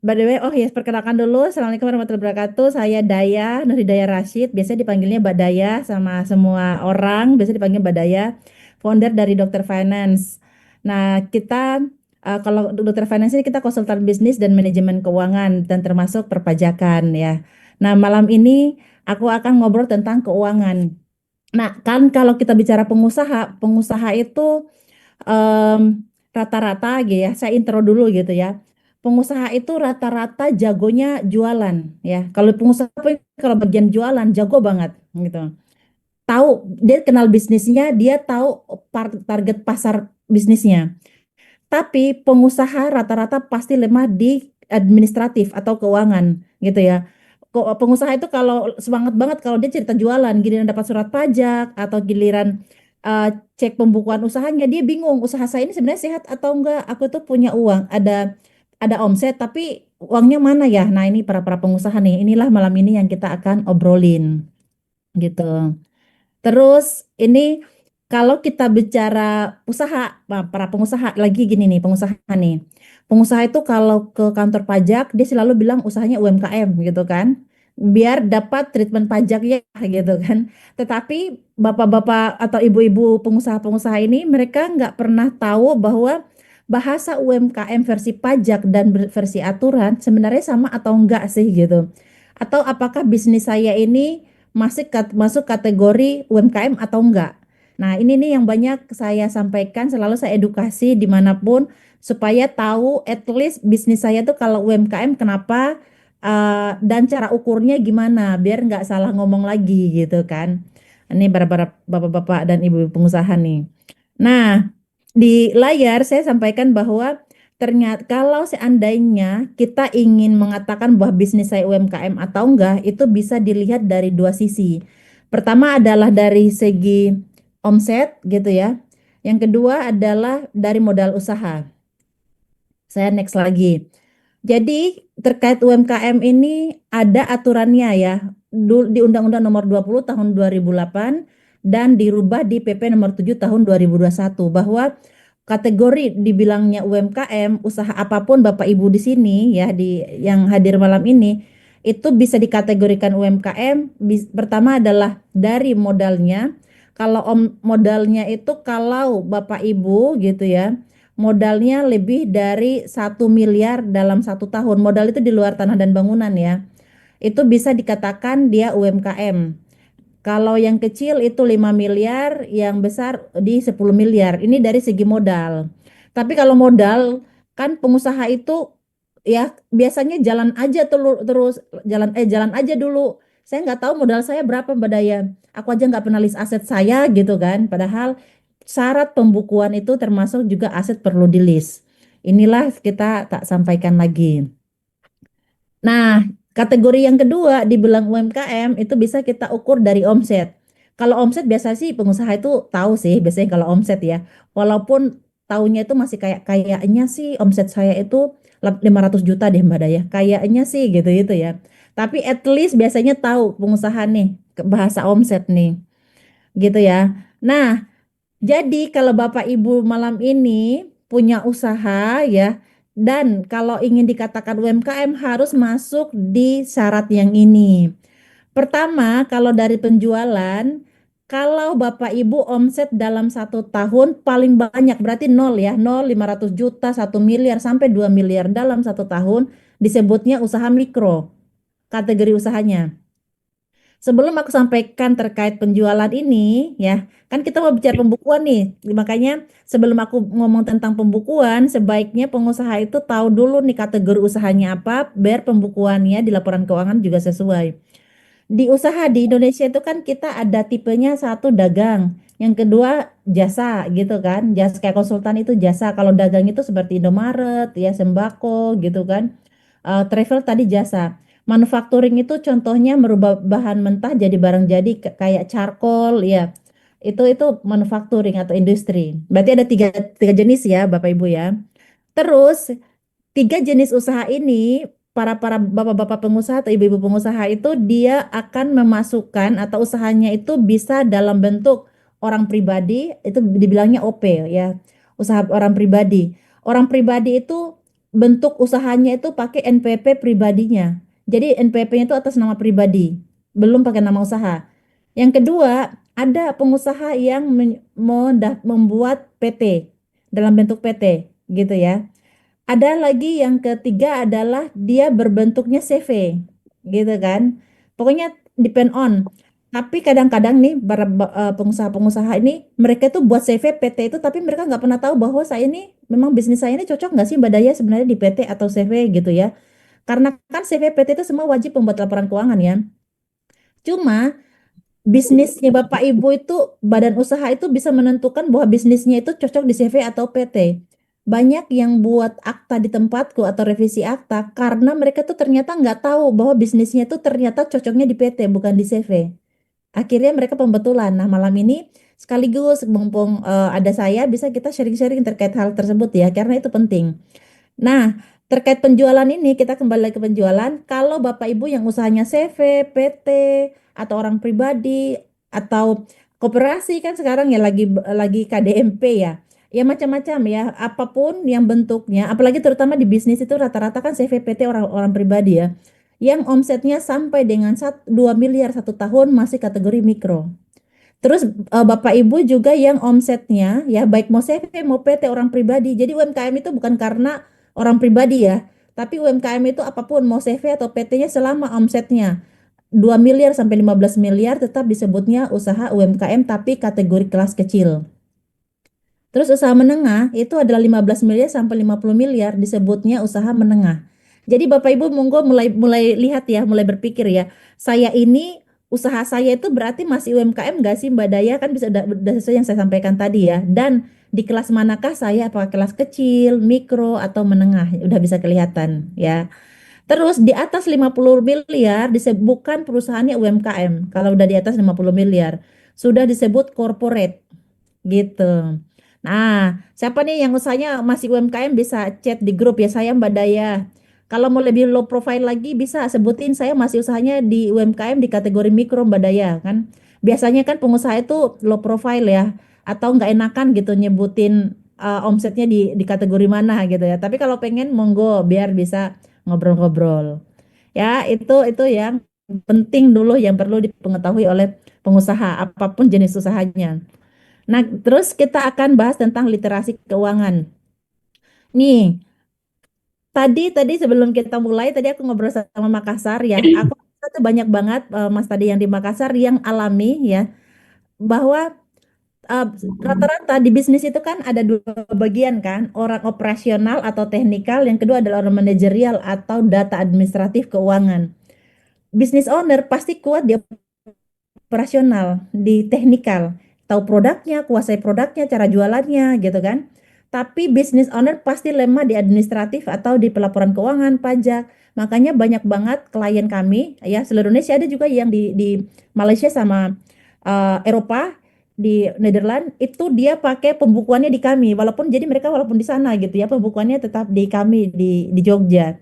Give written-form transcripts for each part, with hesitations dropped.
By the way, oh ya, perkenalkan dulu. Assalamualaikum warahmatullahi wabarakatuh. Saya Daya, Nuri Daya Rashid. Biasanya dipanggilnya Mbak Daya sama semua orang. Biasanya dipanggil Mbak Daya, founder dari Dokter Finance. Nah, kita kalau Dokter Finance ini kita konsultan bisnis dan manajemen keuangan dan termasuk perpajakan ya. Nah, malam ini aku akan ngobrol tentang keuangan. Nah, kan kalau kita bicara pengusaha, pengusaha itu rata-rata gitu ya, saya intro dulu gitu ya. Pengusaha itu rata-rata jagonya jualan ya. Kalau pengusaha kalau bagian jualan jago banget gitu. Tahu dia kenal bisnisnya, dia tahu target pasar bisnisnya. Tapi pengusaha rata-rata pasti lemah di administratif atau keuangan gitu ya. Pengusaha itu kalau semangat banget kalau dia cerita jualan, giliran dapat surat pajak atau giliran cek pembukuan usahanya, dia bingung usaha saya ini sebenarnya sehat atau enggak. Aku tuh punya uang, ada omset tapi uangnya mana ya? Nah, ini para pengusaha nih. Inilah malam ini yang kita akan obrolin gitu. Terus ini kalau kita bicara usaha, para pengusaha lagi gini nih, pengusaha nih. Pengusaha itu kalau ke kantor pajak dia selalu bilang usahanya UMKM gitu kan. Biar dapat treatment pajaknya gitu kan. Tetapi bapak-bapak atau ibu-ibu pengusaha-pengusaha ini mereka nggak pernah tahu bahwa bahasa UMKM versi pajak dan versi aturan sebenarnya sama atau enggak sih gitu. Atau apakah bisnis saya ini masuk kategori UMKM atau enggak. Nah, ini nih yang banyak saya sampaikan, selalu saya edukasi dimanapun supaya tahu at least bisnis saya tuh kalau UMKM kenapa dan cara ukurnya gimana biar nggak salah ngomong lagi gitu kan. Ini para bapak-bapak dan ibu pengusaha nih. Nah, di layar saya sampaikan bahwa ternyata kalau seandainya kita ingin mengatakan bahwa bisnis saya UMKM atau enggak, itu bisa dilihat dari dua sisi. Pertama adalah dari segi omset gitu ya. Yang kedua adalah dari modal usaha. Saya next lagi. Jadi terkait UMKM ini ada aturannya ya. Di Undang-Undang Nomor 20 Tahun 2008 dan dirubah di PP Nomor 7 Tahun 2021 bahwa kategori dibilangnya UMKM, usaha apapun Bapak Ibu di sini ya di yang hadir malam ini itu bisa dikategorikan UMKM. Pertama adalah dari modalnya. Kalau modalnya itu kalau Bapak Ibu gitu ya modalnya lebih dari 1 miliar dalam 1 tahun. Modal itu di luar tanah dan bangunan ya. Itu bisa dikatakan dia UMKM. Kalau yang kecil itu 5 miliar, yang besar di 10 miliar. Ini dari segi modal. Tapi kalau modal kan pengusaha itu ya biasanya jalan aja terus jalan aja dulu. Saya nggak tahu modal saya berapa Mbak Daya. Aku aja nggak pernah list aset saya gitu kan. Padahal syarat pembukuan itu termasuk juga aset perlu di list. Inilah kita tak sampaikan lagi. Nah, kategori yang kedua dibilang UMKM itu bisa kita ukur dari omset. Kalau omset biasa sih pengusaha itu tahu sih biasanya kalau omset ya. Walaupun tahunnya itu masih kayaknya sih omset saya itu 500 juta deh Mbak Daya. Kayaknya sih gitu-gitu ya. Tapi at least biasanya tahu pengusaha nih bahasa omset nih. Gitu ya. Nah, jadi kalau Bapak Ibu malam ini punya usaha ya, dan kalau ingin dikatakan UMKM harus masuk di syarat yang ini. Pertama, kalau dari penjualan, kalau Bapak Ibu omset dalam 1 tahun paling banyak berarti nol ya, nol 500 juta, 1 miliar sampai 2 miliar dalam 1 tahun disebutnya usaha mikro, kategori usahanya. Sebelum aku sampaikan terkait penjualan ini, ya, kan kita mau bicara pembukuan nih. Makanya sebelum aku ngomong tentang pembukuan, sebaiknya pengusaha itu tahu dulu nih kategori usahanya apa, biar pembukuannya di laporan keuangan juga sesuai. Di usaha di Indonesia itu kan kita ada tipenya satu dagang, yang kedua jasa gitu kan. Jasa kayak konsultan itu jasa. Kalau dagang itu seperti Indomaret, ya sembako gitu kan. Travel tadi jasa. Manufacturing itu contohnya merubah bahan mentah jadi barang jadi kayak charcoal ya. Itu manufacturing atau industri. Berarti ada tiga jenis ya Bapak Ibu ya. Terus tiga jenis usaha ini para bapak-bapak pengusaha atau ibu-ibu pengusaha itu dia akan memasukkan atau usahanya itu bisa dalam bentuk orang pribadi itu dibilangnya OP ya usaha orang pribadi itu bentuk usahanya itu pakai NPP pribadinya. Jadi NPP-nya itu atas nama pribadi, belum pakai nama usaha. Yang kedua, ada pengusaha yang membuat PT dalam bentuk PT, gitu ya. Ada lagi yang ketiga adalah dia berbentuknya CV, gitu kan. Pokoknya depend on. Tapi kadang-kadang nih para pengusaha-pengusaha ini mereka tuh buat CV PT itu, tapi mereka nggak pernah tahu bahwa saya ini memang bisnis saya ini cocok nggak sih Mbak Daya sebenarnya di PT atau CV gitu ya. Karena kan CV PT itu semua wajib membuat laporan keuangan ya. Cuma bisnisnya Bapak Ibu itu, badan usaha itu bisa menentukan bahwa bisnisnya itu cocok di CV atau PT. Banyak yang buat akta di tempatku atau revisi akta karena mereka tuh ternyata nggak tahu bahwa bisnisnya itu ternyata cocoknya di PT bukan di CV. Akhirnya mereka pembetulan. Nah, malam ini sekaligus mumpung ada saya bisa kita sharing-sharing terkait hal tersebut ya karena itu penting. Nah, terkait penjualan ini, kita kembali lagi ke penjualan. Kalau Bapak Ibu yang usahanya CV, PT, atau orang pribadi, atau koperasi kan sekarang ya lagi KDMP ya. Ya macam-macam ya, apapun yang bentuknya, apalagi terutama di bisnis itu rata-rata kan CV PT orang-orang pribadi ya. Yang omsetnya sampai dengan 2 miliar 1 tahun masih kategori mikro. Terus Bapak Ibu juga yang omsetnya ya baik mau CV mau PT orang pribadi. Jadi UMKM itu bukan karena orang pribadi ya, tapi UMKM itu apapun mau CV atau PT-nya selama omsetnya 2 miliar sampai 15 miliar tetap disebutnya usaha UMKM tapi kategori kelas kecil. Terus usaha menengah itu adalah 15 miliar sampai 50 miliar disebutnya usaha menengah. Jadi Bapak Ibu monggo mulai mulai lihat ya, mulai berpikir ya. Saya ini usaha saya itu berarti masih UMKM nggak sih Mbak Daya? Kan bisa udah sesuai yang saya sampaikan tadi ya. Dan di kelas manakah saya? Apakah kelas kecil, mikro atau menengah? Udah bisa kelihatan ya. Terus di atas 50 miliar disebut bukan perusahaannya UMKM. Kalau udah di atas 50 miliar sudah disebut corporate gitu. Nah, siapa nih yang usahanya masih UMKM bisa chat di grup ya saya Mbak Daya. Kalau mau lebih low profile lagi bisa sebutin saya masih usahanya di UMKM di kategori mikro Mbak Daya kan. Biasanya kan pengusaha itu low profile ya atau nggak enakan gitu nyebutin omsetnya di kategori mana gitu ya. Tapi kalau pengen monggo biar bisa ngobrol-ngobrol. Ya, itu yang penting dulu yang perlu dipengetahui oleh pengusaha apapun jenis usahanya. Nah, terus kita akan bahas tentang literasi keuangan. Nih, tadi sebelum kita mulai, tadi aku ngobrol sama Makassar ya. Aku rasa tuh banyak banget Mas tadi yang di Makassar yang alami ya, bahwa eh, rata-rata di bisnis itu kan ada dua bagian kan, orang operasional atau teknikal, yang kedua adalah orang manajerial atau data administratif keuangan. Business owner pasti kuat dia operasional, di teknikal, tahu produknya, kuasai produknya, cara jualannya gitu kan. Tapi business owner pasti lemah di administratif atau di pelaporan keuangan, pajak. Makanya banyak banget klien kami ya seluruh Indonesia ada juga yang di Malaysia sama Eropa di Netherlands itu dia pakai pembukuannya di kami walaupun jadi mereka walaupun di sana gitu ya pembukuannya tetap di kami di Jogja.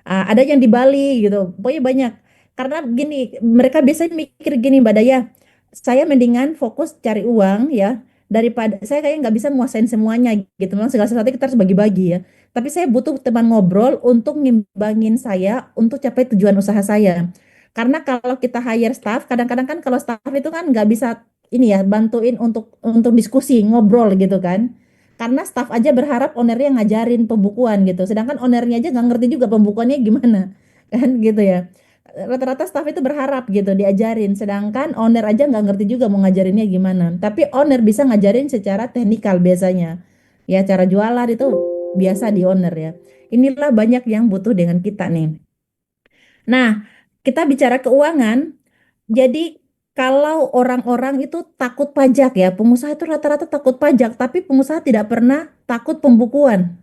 Ada yang di Bali gitu. Pokoknya banyak. Karena gini, mereka biasanya mikir gini Mbak Daya, saya mendingan fokus cari uang ya, daripada saya kayak nggak bisa nguasain semuanya gitu. Memang segala sesuatu kita harus bagi-bagi ya. Tapi saya butuh teman ngobrol untuk ngimbangin saya untuk capai tujuan usaha saya. Karena kalau kita hire staff, kadang-kadang kan kalau staff itu kan nggak bisa ini ya bantuin untuk diskusi, ngobrol gitu kan. Karena staff aja berharap ownernya ngajarin pembukuan gitu. Sedangkan ownernya aja nggak ngerti juga pembukuannya gimana. Kan gitu ya. Rata-rata staff itu berharap gitu diajarin. Sedangkan owner aja nggak ngerti juga mau ngajarinnya gimana. Tapi owner bisa ngajarin secara teknikal biasanya. Ya cara jualan itu biasa di owner ya. Inilah banyak yang butuh dengan kita nih. Nah, kita bicara keuangan. Jadi kalau orang-orang itu takut pajak ya, pengusaha itu rata-rata takut pajak, tapi pengusaha tidak pernah takut pembukuan.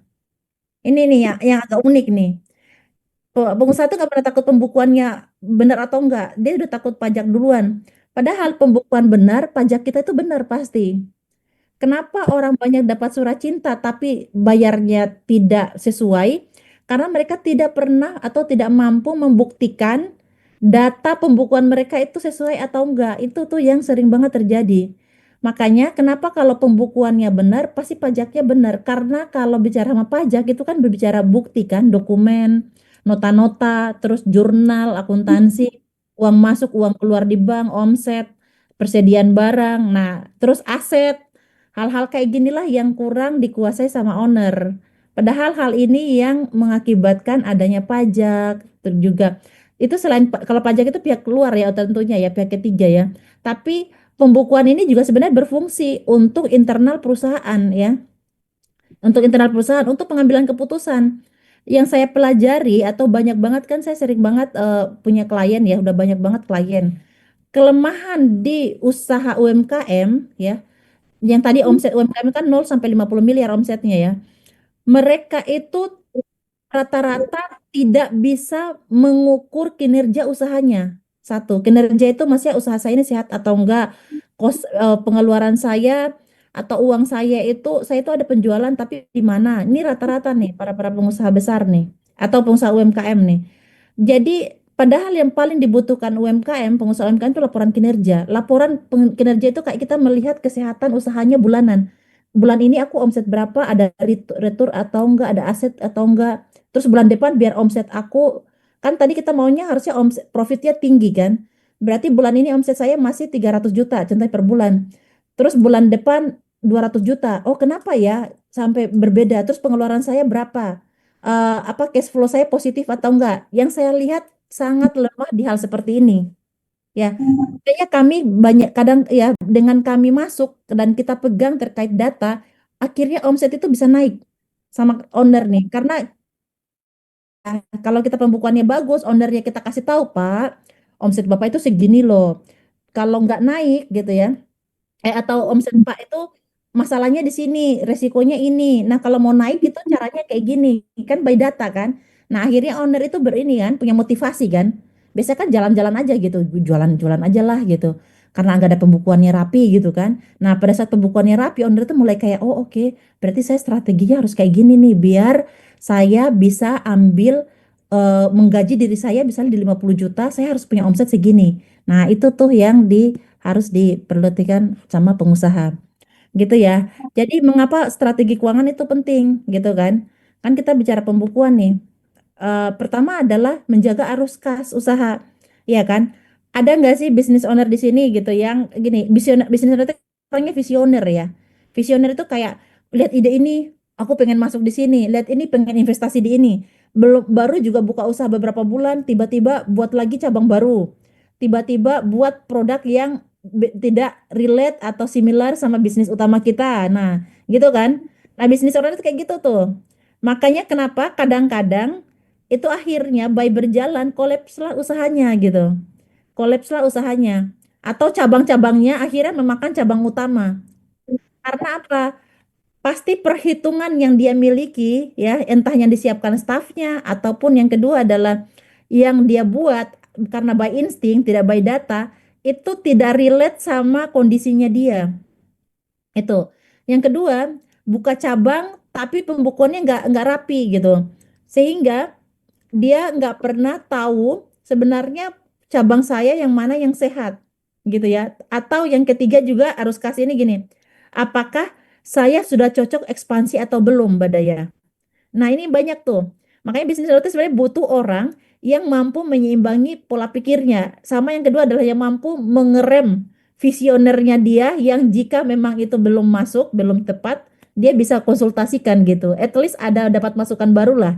Ini nih yang agak unik nih. Pengusaha itu nggak pernah takut pembukuannya benar atau enggak. Dia udah takut pajak duluan. Padahal pembukuan benar, pajak kita itu benar pasti. Kenapa orang banyak dapat surat cinta tapi bayarnya tidak sesuai? Karena mereka tidak pernah atau tidak mampu membuktikan data pembukuan mereka itu sesuai atau enggak. Itu tuh yang sering banget terjadi. Makanya kenapa kalau pembukuannya benar, pasti pajaknya benar. Karena kalau bicara sama pajak itu kan berbicara bukti kan, dokumen, nota-nota, terus jurnal, akuntansi, uang masuk, uang keluar di bank, omset, persediaan barang. Nah, terus aset. Hal-hal kayak ginilah yang kurang dikuasai sama owner. Padahal hal ini yang mengakibatkan adanya pajak, terus juga itu selain kalau pajak itu pihak luar ya tentunya ya pihak ketiga ya. Tapi pembukuan ini juga sebenarnya berfungsi untuk internal perusahaan ya, untuk internal perusahaan, untuk pengambilan keputusan. Yang saya pelajari atau banyak banget kan saya sering banget punya klien ya, udah banyak banget klien. Kelemahan di usaha UMKM ya, yang tadi omset UMKM kan 0 sampai 50 miliar omsetnya ya. Mereka itu rata-rata tidak bisa mengukur kinerja usahanya. Satu, kinerja itu maksudnya usaha saya ini sehat atau enggak, pengeluaran saya atau uang saya itu ada penjualan tapi di mana? Ini rata-rata nih para pengusaha besar nih atau pengusaha UMKM nih. Jadi padahal yang paling dibutuhkan UMKM, pengusaha UMKM itu laporan kinerja. Laporan kinerja itu kayak kita melihat kesehatan usahanya bulanan. Bulan ini aku omset berapa, ada retur atau enggak, ada aset atau enggak. Terus bulan depan biar omset aku, kan tadi kita maunya harusnya omset profitnya tinggi kan. Berarti bulan ini omset saya masih 300 juta contoh per bulan. Terus bulan depan 200 juta. Oh, kenapa ya sampai berbeda? Terus pengeluaran saya berapa? Apa cash flow saya positif atau enggak? Yang saya lihat sangat lemah di hal seperti ini. Ya, kayaknya kami banyak kadang ya dengan kami masuk dan kita pegang terkait data, akhirnya omset itu bisa naik sama owner nih. Karena kalau kita pembukuannya bagus, ownernya kita kasih tahu, Pak, omset Bapak itu segini loh. Kalau nggak naik gitu ya, atau omset Pak itu masalahnya di sini, resikonya ini. Nah, kalau mau naik itu caranya kayak gini, kan by data kan. Nah, akhirnya owner itu berini kan, punya motivasi kan. Biasanya kan jalan-jalan aja gitu, jualan-jualan aja lah gitu. Karena nggak ada pembukuannya rapi gitu kan. Nah, pada saat pembukuannya rapi, owner itu mulai kayak, oh oke, berarti saya strateginya harus kayak gini nih, biar saya bisa ambil menggaji diri saya misalnya di 50 juta, saya harus punya omset segini. Nah, itu tuh yang harus diperhatikan sama pengusaha gitu ya. Jadi mengapa strategi keuangan itu penting gitu kan? Kan kita bicara pembukuan nih. Pertama adalah menjaga arus kas usaha, ya kan? Ada nggak sih bisnis owner di sini gitu yang gini, visioner, bisnis owner itu orangnya visioner ya. Visioner itu kayak lihat ide ini, aku pengen masuk di sini, lihat ini pengen investasi di ini. Belum baru juga buka usaha beberapa bulan, tiba-tiba buat lagi cabang baru. Tiba-tiba buat produk yang tidak relate atau similar sama bisnis utama kita. Nah, gitu kan? Nah, bisnis owner itu kayak gitu tuh. Makanya kenapa kadang-kadang itu akhirnya by berjalan kolaps lah usahanya gitu. Kolaps lah usahanya. Atau cabang-cabangnya akhirnya memakan cabang utama. Karena apa? Pasti perhitungan yang dia miliki ya, entah yang disiapkan stafnya ataupun yang kedua adalah yang dia buat karena by insting, tidak by data, itu tidak relate sama kondisinya dia. Itu. Yang kedua, buka cabang tapi pembukuannya nggak rapi gitu. Sehingga dia nggak pernah tahu sebenarnya cabang saya yang mana yang sehat gitu ya. Atau yang ketiga juga harus kasih ini gini, apakah saya sudah cocok ekspansi atau belum, Mbak Daya? Nah, ini banyak tuh. Makanya bisnis itu sebenarnya butuh orang yang mampu menyeimbangi pola pikirnya. Sama yang kedua adalah yang mampu mengerem visionernya dia yang jika memang itu belum masuk, belum tepat, dia bisa konsultasikan gitu. At least ada dapat masukan baru lah.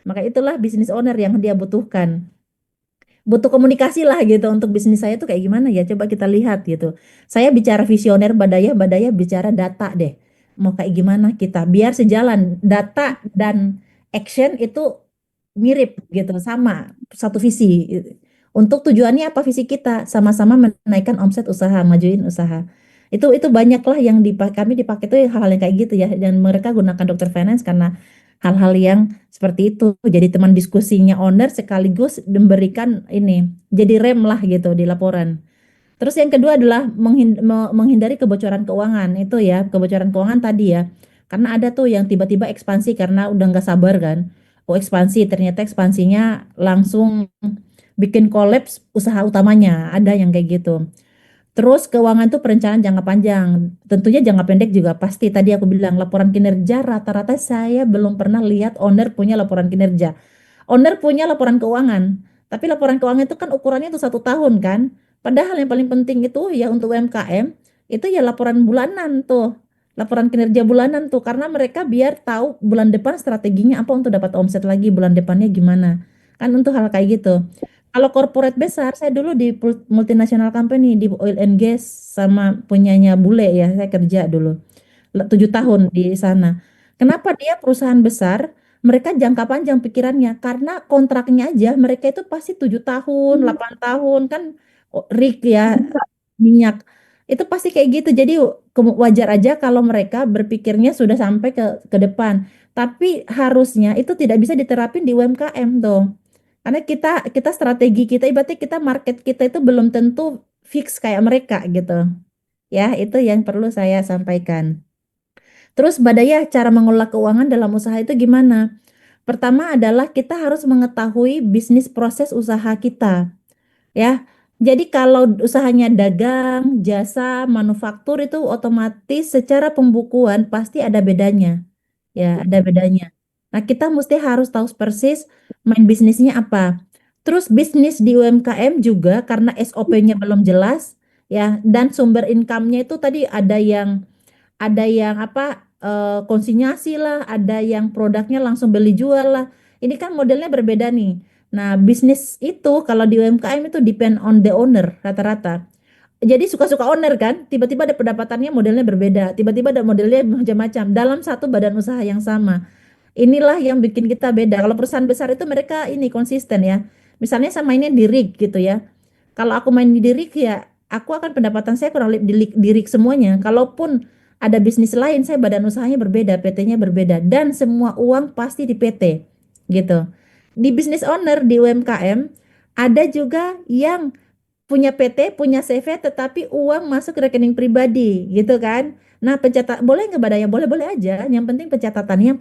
Maka itulah bisnis owner yang dia butuhkan. Butuh komunikasi lah gitu untuk bisnis saya tuh kayak gimana ya, coba kita lihat gitu. Saya bicara visioner, Badaya bicara data deh. Mau kayak gimana kita biar sejalan data dan action itu mirip gitu, sama satu visi. Untuk tujuannya apa, visi kita sama-sama menaikkan omset usaha, majuin usaha. Itu banyak lah yang kami dipakai tuh hal-hal yang kayak gitu ya, dan mereka gunakan dokter finance karena hal-hal yang seperti itu. Jadi teman diskusinya owner sekaligus memberikan ini, jadi rem lah gitu di laporan. Terus yang kedua adalah menghindari kebocoran keuangan. Itu ya, kebocoran keuangan tadi ya. Karena ada tuh yang tiba-tiba ekspansi karena udah nggak sabar kan. Oh, ekspansi, ternyata ekspansinya langsung bikin kolaps usaha utamanya. Ada yang kayak gitu. Terus keuangan itu perencanaan jangka panjang. Tentunya jangka pendek juga pasti. Tadi aku bilang laporan kinerja rata-rata saya belum pernah lihat owner punya laporan kinerja. Owner punya laporan keuangan, tapi laporan keuangan itu kan ukurannya itu 1 tahun kan. Padahal yang paling penting itu ya untuk UMKM itu ya laporan bulanan tuh, laporan kinerja bulanan tuh, karena mereka biar tahu bulan depan strateginya apa untuk dapat omset lagi bulan depannya gimana. Kan untuk hal kayak gitu. Kalau corporate besar, saya dulu di multinational company di oil and gas sama punyanya bule ya, saya kerja dulu 7 tahun di sana. Kenapa dia perusahaan besar? Mereka jangka panjang pikirannya karena kontraknya aja mereka itu pasti 7 tahun, 8 tahun kan, rig ya, minyak itu pasti kayak gitu. Jadi wajar aja kalau mereka berpikirnya sudah sampai ke depan. Tapi harusnya itu tidak bisa diterapin di UMKM tuh. Karena kita kita strategi kita ibaratnya kita market kita itu belum tentu fix kayak mereka gitu. Ya, itu yang perlu saya sampaikan. Terus Badaya, cara mengelola keuangan dalam usaha itu gimana? Pertama adalah kita harus mengetahui bisnis proses usaha kita, ya. Jadi kalau usahanya dagang, jasa, manufaktur itu otomatis secara pembukuan pasti ada bedanya. Ya, ada bedanya. Nah, kita mesti harus tahu persis main bisnisnya apa. Terus bisnis di UMKM juga karena SOP-nya belum jelas, ya, dan sumber income-nya itu tadi ada yang apa, konsinyasi lah, ada yang produknya langsung beli jual lah. Ini kan modelnya berbeda nih. Nah, bisnis itu kalau di UMKM itu depend on the owner rata-rata. Jadi suka-suka owner kan, tiba-tiba ada pendapatannya modelnya berbeda, tiba-tiba ada modelnya macam-macam dalam satu badan usaha yang sama. Inilah yang bikin kita beda. Kalau perusahaan besar itu mereka ini konsisten ya. Misalnya sama ini di rig gitu ya. Kalau aku main di rig ya, aku akan pendapatan saya kurang lebih di rig semuanya. Kalaupun ada bisnis lain, saya badan usahanya berbeda, PT-nya berbeda, dan semua uang pasti di PT, gitu. Di bisnis owner di UMKM ada juga yang punya PT, punya CV, tetapi uang masuk ke rekening pribadi, gitu kan? Nah, pencatat boleh nggak Badaya? Boleh-boleh aja. Yang penting pencatatannya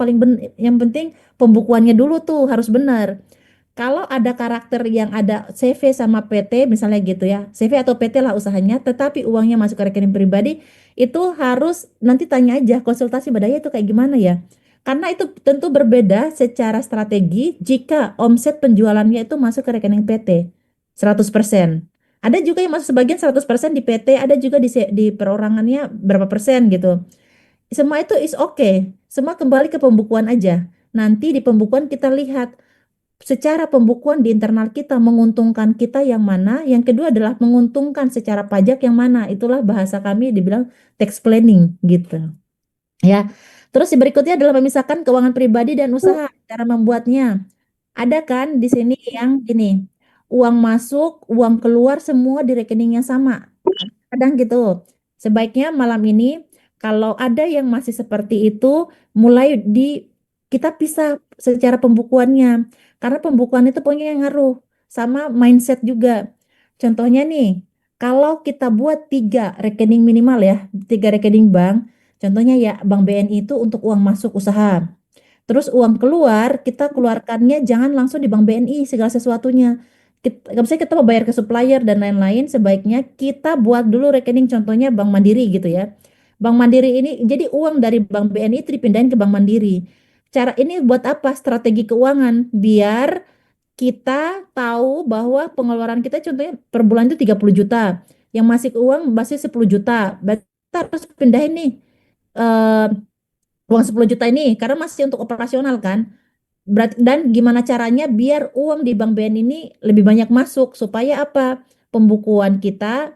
yang penting pembukuannya dulu tuh harus benar. Kalau ada karakter yang ada CV sama PT misalnya gitu ya, CV atau PT lah usahanya, tetapi uangnya masuk ke rekening pribadi, itu harus nanti tanya aja konsultasi Badaya itu kayak gimana ya. Karena itu tentu berbeda secara strategi jika omset penjualannya itu masuk ke rekening PT 100%. Ada juga yang masuk sebagian 100% di PT, ada juga di perorangannya berapa persen gitu. Semua itu is okay. Semua kembali ke pembukuan aja. Nanti di pembukuan kita lihat secara pembukuan di internal kita menguntungkan kita yang mana, yang kedua adalah menguntungkan secara pajak yang mana. Itulah bahasa kami dibilang tax planning gitu. Ya. Terus yang berikutnya adalah memisahkan keuangan pribadi dan usaha. Cara membuatnya. Ada kan di sini yang gini, uang masuk, uang keluar semua di rekening yang sama. Kadang gitu. Sebaiknya malam ini kalau ada yang masih seperti itu, mulai kita pisah secara pembukuannya. Karena pembukuan itu punya yang ngaruh sama mindset juga. Contohnya nih, kalau kita buat 3 rekening minimal ya, 3 rekening bank. Contohnya ya Bank BNI itu untuk uang masuk usaha. Terus uang keluar, kita keluarkannya jangan langsung di Bank BNI segala sesuatunya. Misalnya kita mau bayar ke supplier dan lain-lain, sebaiknya kita buat dulu rekening contohnya Bank Mandiri gitu ya. Bank Mandiri ini, jadi uang dari Bank BNI itu dipindahin ke Bank Mandiri. Cara ini buat apa? Strategi keuangan. Biar kita tahu bahwa pengeluaran kita contohnya per bulan itu 30 juta. Yang masih uang masih 10 juta. Berarti kita harus pindahin nih. eh, Uang 10 juta ini karena masih untuk operasional kan. Dan gimana caranya biar uang di Bank BN ini lebih banyak masuk supaya apa? Pembukuan kita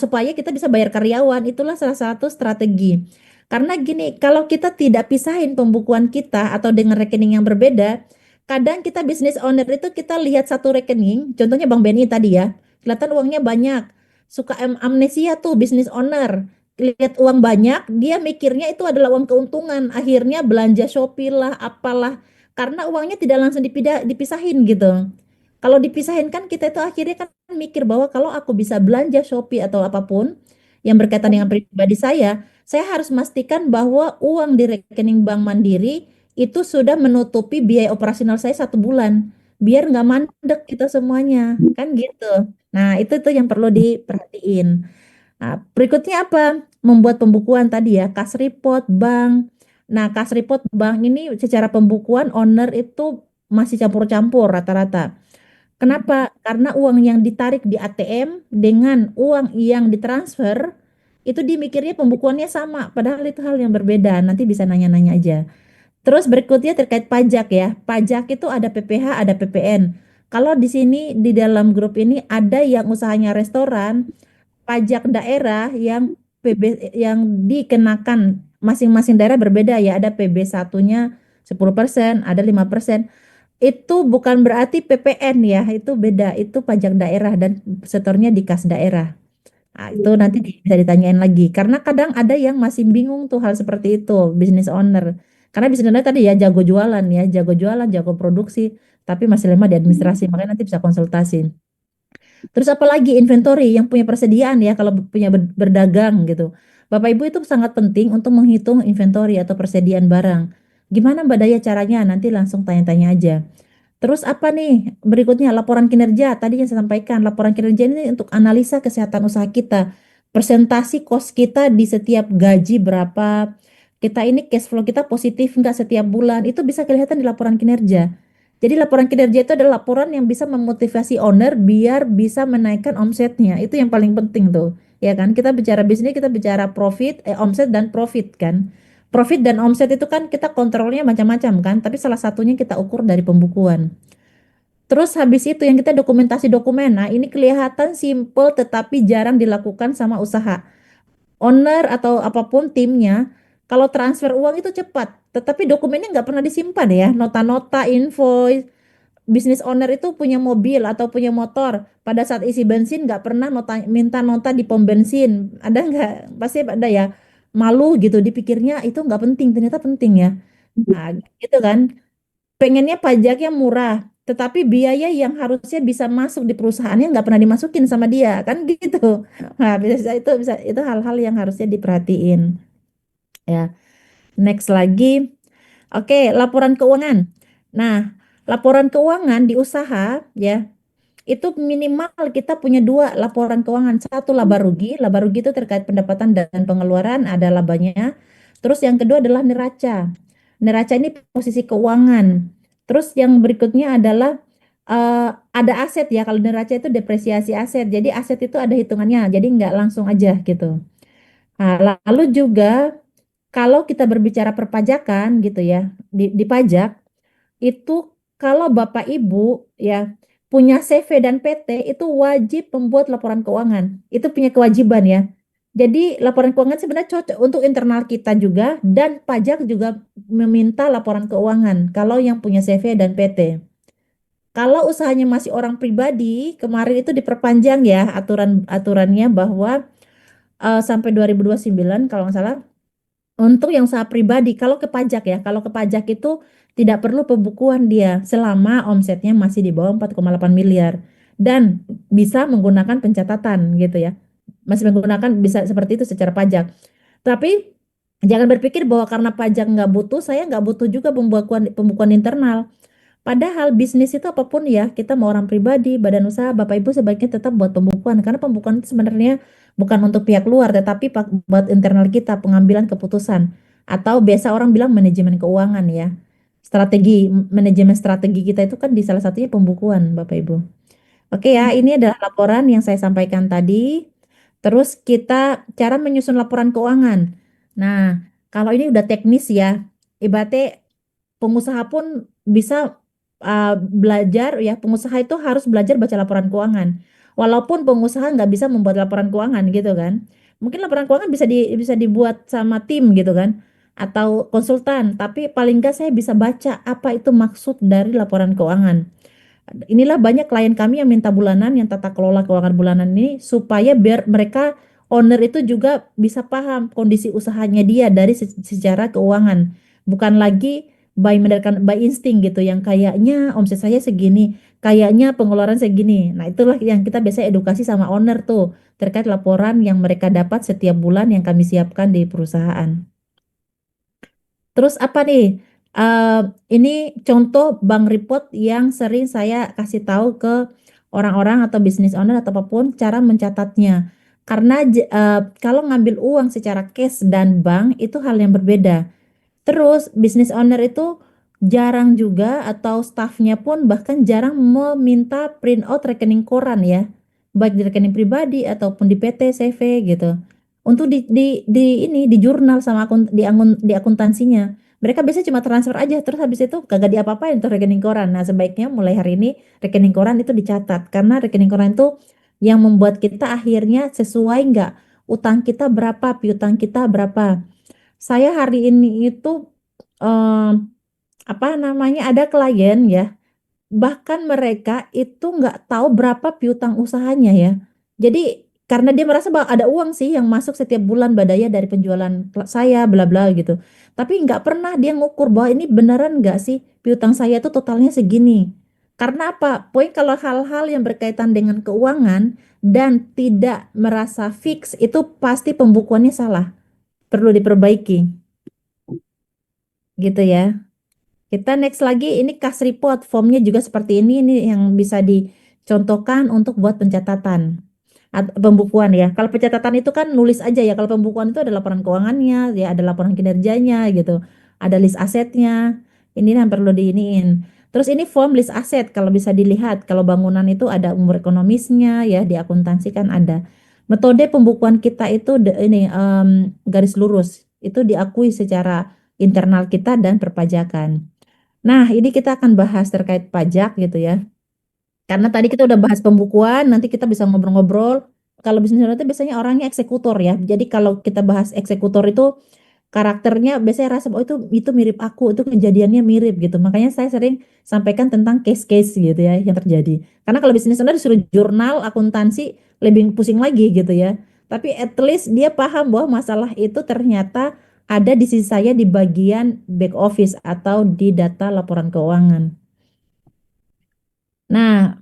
supaya kita bisa bayar karyawan. Itulah salah satu strategi. Karena gini, kalau kita tidak pisahin pembukuan kita atau dengan rekening yang berbeda, kadang kita bisnis owner itu kita lihat satu rekening, contohnya Bank BNI tadi ya, kelihatan uangnya banyak. Suka amnesia tuh bisnis owner lihat uang banyak, dia mikirnya itu adalah uang keuntungan. Akhirnya belanja Shopee lah, apalah. Karena uangnya tidak langsung dipisahin gitu. Kalau dipisahin kan kita itu akhirnya kan mikir bahwa kalau aku bisa belanja Shopee atau apapun yang berkaitan dengan pribadi saya harus memastikan bahwa uang di rekening Bank Mandiri itu sudah menutupi biaya operasional saya 1 bulan. Biar nggak mandek kita semuanya, kan gitu. Nah, itu tuh yang perlu diperhatiin. Nah, berikutnya apa? Membuat pembukuan tadi ya, cash report bank. Nah, cash report bank ini secara pembukuan owner itu masih campur-campur rata-rata. Kenapa? Karena uang yang ditarik di ATM dengan uang yang ditransfer itu dimikirnya pembukuannya sama, padahal itu hal yang berbeda. Nanti bisa nanya-nanya aja. Terus berikutnya terkait pajak ya. Pajak itu ada PPh, ada PPN. Kalau di sini di dalam grup ini ada yang usahanya restoran, pajak daerah yang PB yang dikenakan masing-masing daerah berbeda ya. Ada PB satunya 10%, ada 5%. Itu bukan berarti PPN ya, itu beda. Itu pajak daerah dan setornya di kas daerah. Nah, itu nanti bisa ditanyain lagi. Karena kadang ada yang masih bingung tuh hal seperti itu, business owner. Karena business owner tadi ya jago jualan, jago produksi, tapi masih lemah di administrasi. Makanya nanti bisa konsultasi. Terus apalagi inventory yang punya persediaan ya kalau punya berdagang gitu. Bapak Ibu itu sangat penting untuk menghitung inventory atau persediaan barang. Gimana Mbak Daya caranya? Nanti langsung tanya-tanya aja. Terus apa nih? Berikutnya laporan kinerja. Tadi yang saya sampaikan, laporan kinerja ini untuk analisa kesehatan usaha kita. Presentasi cost kita di setiap gaji berapa. Kita ini cash flow kita positif nggak setiap bulan. Itu bisa kelihatan di laporan kinerja. Jadi laporan kinerja itu adalah laporan yang bisa memotivasi owner biar bisa menaikkan omsetnya. Itu yang paling penting tuh. Ya kan? Kita bicara bisnis, kita bicara profit, omset dan profit kan. Profit dan omset itu kan kita kontrolnya macam-macam kan, tapi salah satunya kita ukur dari pembukuan. Terus habis itu yang kita dokumentasi dokumen. Nah, ini kelihatan simple tetapi jarang dilakukan sama usaha. Owner atau apapun timnya, kalau transfer uang itu cepat, tetapi dokumennya nggak pernah disimpan ya. Nota-nota, invoice, bisnis owner itu punya mobil atau punya motor. Pada saat isi bensin nggak pernah minta nota di pom bensin. Ada nggak? Pasti ada ya. Malu gitu, dipikirnya itu nggak penting, ternyata penting ya. Nah, gitu kan. Pengennya pajaknya murah, tetapi biaya yang harusnya bisa masuk di perusahaannya nggak pernah dimasukin sama dia, kan gitu. Nah, bisa itu hal-hal yang harusnya diperhatiin ya. Next lagi, oke, laporan keuangan. Nah, laporan keuangan di usaha ya itu minimal kita punya dua laporan keuangan. Satu laba rugi itu terkait pendapatan dan pengeluaran ada labanya. Terus yang kedua adalah neraca. Neraca ini posisi keuangan. Terus yang berikutnya adalah ada aset ya. Kalau neraca itu depresiasi aset. Jadi aset itu ada hitungannya. Jadi nggak langsung aja gitu. Nah, lalu juga kalau kita berbicara perpajakan gitu ya di pajak itu kalau Bapak Ibu ya punya CV dan PT itu wajib membuat laporan keuangan. Itu punya kewajiban ya. Jadi laporan keuangan sebenarnya cocok untuk internal kita juga dan pajak juga meminta laporan keuangan kalau yang punya CV dan PT. Kalau usahanya masih orang pribadi, kemarin itu diperpanjang ya aturannya bahwa sampai 2029 kalau nggak salah untuk yang usaha pribadi, kalau ke pajak ya, kalau ke pajak itu tidak perlu pembukuan dia selama omsetnya masih di bawah 4,8 miliar dan bisa menggunakan pencatatan gitu ya. Masih menggunakan bisa seperti itu secara pajak. Tapi jangan berpikir bahwa karena pajak nggak butuh, saya nggak butuh juga pembukuan pembukuan internal. Padahal bisnis itu apapun ya, kita mau orang pribadi, badan usaha, Bapak Ibu sebaiknya tetap buat pembukuan karena pembukuan itu sebenarnya bukan untuk pihak luar tetapi buat internal kita, pengambilan keputusan atau biasa orang bilang manajemen keuangan ya. Manajemen strategi kita itu kan di salah satunya pembukuan, Bapak Ibu. Oke ya, ini adalah laporan yang saya sampaikan tadi. Terus kita cara menyusun laporan keuangan. Nah, kalau ini udah teknis ya, ibaratnya pengusaha pun bisa belajar ya, pengusaha itu harus belajar baca laporan keuangan. Walaupun pengusaha nggak bisa membuat laporan keuangan gitu kan. Mungkin laporan keuangan bisa dibuat sama tim gitu kan atau konsultan, tapi paling nggak saya bisa baca apa itu maksud dari laporan keuangan. Inilah banyak klien kami yang minta bulanan, yang tata kelola keuangan bulanan ini supaya biar mereka owner itu juga bisa paham kondisi usahanya dia dari secara keuangan. Bukan lagi by insting gitu yang kayaknya omset saya segini, kayaknya pengeluaran segini. Nah, itulah yang kita biasa edukasi sama owner tuh terkait laporan yang mereka dapat setiap bulan yang kami siapkan di perusahaan. Terus apa nih? Eh, ini contoh bank report yang sering saya kasih tahu ke orang-orang atau business owner atau apapun cara mencatatnya. Karena kalau ngambil uang secara cash dan bank itu hal yang berbeda. Terus business owner itu jarang juga atau staffnya pun bahkan jarang meminta print out rekening koran ya, baik di rekening pribadi ataupun di PT, CV gitu. Untuk di ini di jurnal sama di akuntansinya. Mereka biasanya cuma transfer aja terus habis itu kagak diapa-apain tuh rekening koran. Nah, sebaiknya mulai hari ini rekening koran itu dicatat karena rekening koran itu yang membuat kita akhirnya sesuai nggak utang kita berapa, piutang kita berapa. Saya hari ini itu em, apa namanya ada klien ya, bahkan mereka itu nggak tahu berapa piutang usahanya ya. Jadi karena dia merasa bahwa ada uang sih yang masuk setiap bulan badaya dari penjualan saya bla bla gitu. Tapi nggak pernah dia ngukur bahwa ini beneran nggak sih piutang saya itu totalnya segini. Karena apa? Poin kalau hal-hal yang berkaitan dengan keuangan dan tidak merasa fix itu pasti pembukuannya salah, perlu diperbaiki gitu ya. Kita next lagi ini cash report, formnya juga seperti ini yang bisa dicontohkan untuk buat pencatatan pembukuan ya. Kalau pencatatan itu kan nulis aja ya. Kalau pembukuan itu ada laporan keuangannya, ya ada laporan kinerjanya gitu, ada list asetnya. Ini yang perlu diiniin. Terus ini form list aset kalau bisa dilihat. Kalau bangunan itu ada umur ekonomisnya ya, di akuntansi kan ada. Metode pembukuan kita itu ini garis lurus. Itu diakui secara internal kita dan perpajakan. Nah, ini kita akan bahas terkait pajak gitu ya. Karena tadi kita udah bahas pembukuan, nanti kita bisa ngobrol-ngobrol. Kalau bisnis owner itu biasanya orangnya eksekutor ya. Jadi kalau kita bahas eksekutor itu karakternya biasanya rasa oh itu mirip aku, itu kejadiannya mirip gitu. Makanya saya sering sampaikan tentang case-case gitu ya yang terjadi. Karena kalau bisnis owner disuruh jurnal, akuntansi lebih pusing lagi gitu ya. Tapi at least dia paham bahwa masalah itu ternyata ada di sisi saya di bagian back office atau di data laporan keuangan. Nah,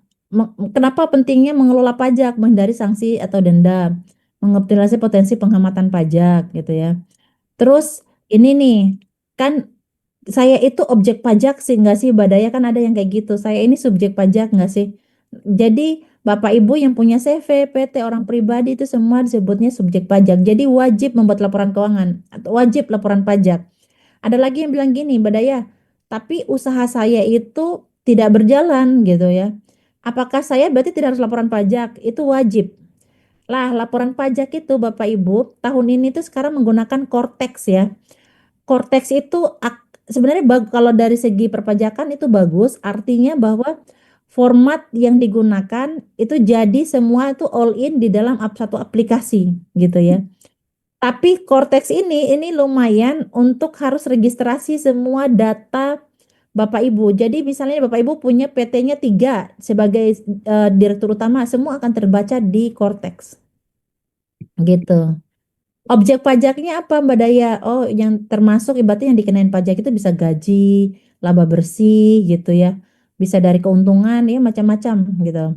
kenapa pentingnya mengelola pajak, menghindari sanksi atau denda, mengoptimalisasi potensi pengamatan pajak gitu ya. Terus ini nih, kan saya itu objek pajak sih nggak sih Badaya kan ada yang kayak gitu. Saya ini subjek pajak nggak sih? Jadi Bapak Ibu yang punya CV, PT, orang pribadi itu semua disebutnya subjek pajak. Jadi wajib membuat laporan keuangan atau wajib laporan pajak. Ada lagi yang bilang gini, Badaya, tapi usaha saya itu tidak berjalan gitu ya. Apakah saya berarti tidak harus laporan pajak? Itu wajib. Lah, laporan pajak itu Bapak Ibu tahun ini tuh sekarang menggunakan Cortex ya. Cortex itu sebenarnya kalau dari segi perpajakan itu bagus, artinya bahwa format yang digunakan itu jadi semua itu all in di dalam satu aplikasi gitu ya. Tapi Cortex ini lumayan untuk harus registrasi semua data Bapak Ibu. Jadi misalnya Bapak Ibu punya PT-nya 3 sebagai direktur utama, semua akan terbaca di Cortex gitu. Objek pajaknya apa Mbak Daya? Oh, yang termasuk ibaratnya yang dikenain pajak itu bisa gaji, laba bersih gitu ya. Bisa dari keuntungan ya macam-macam gitu.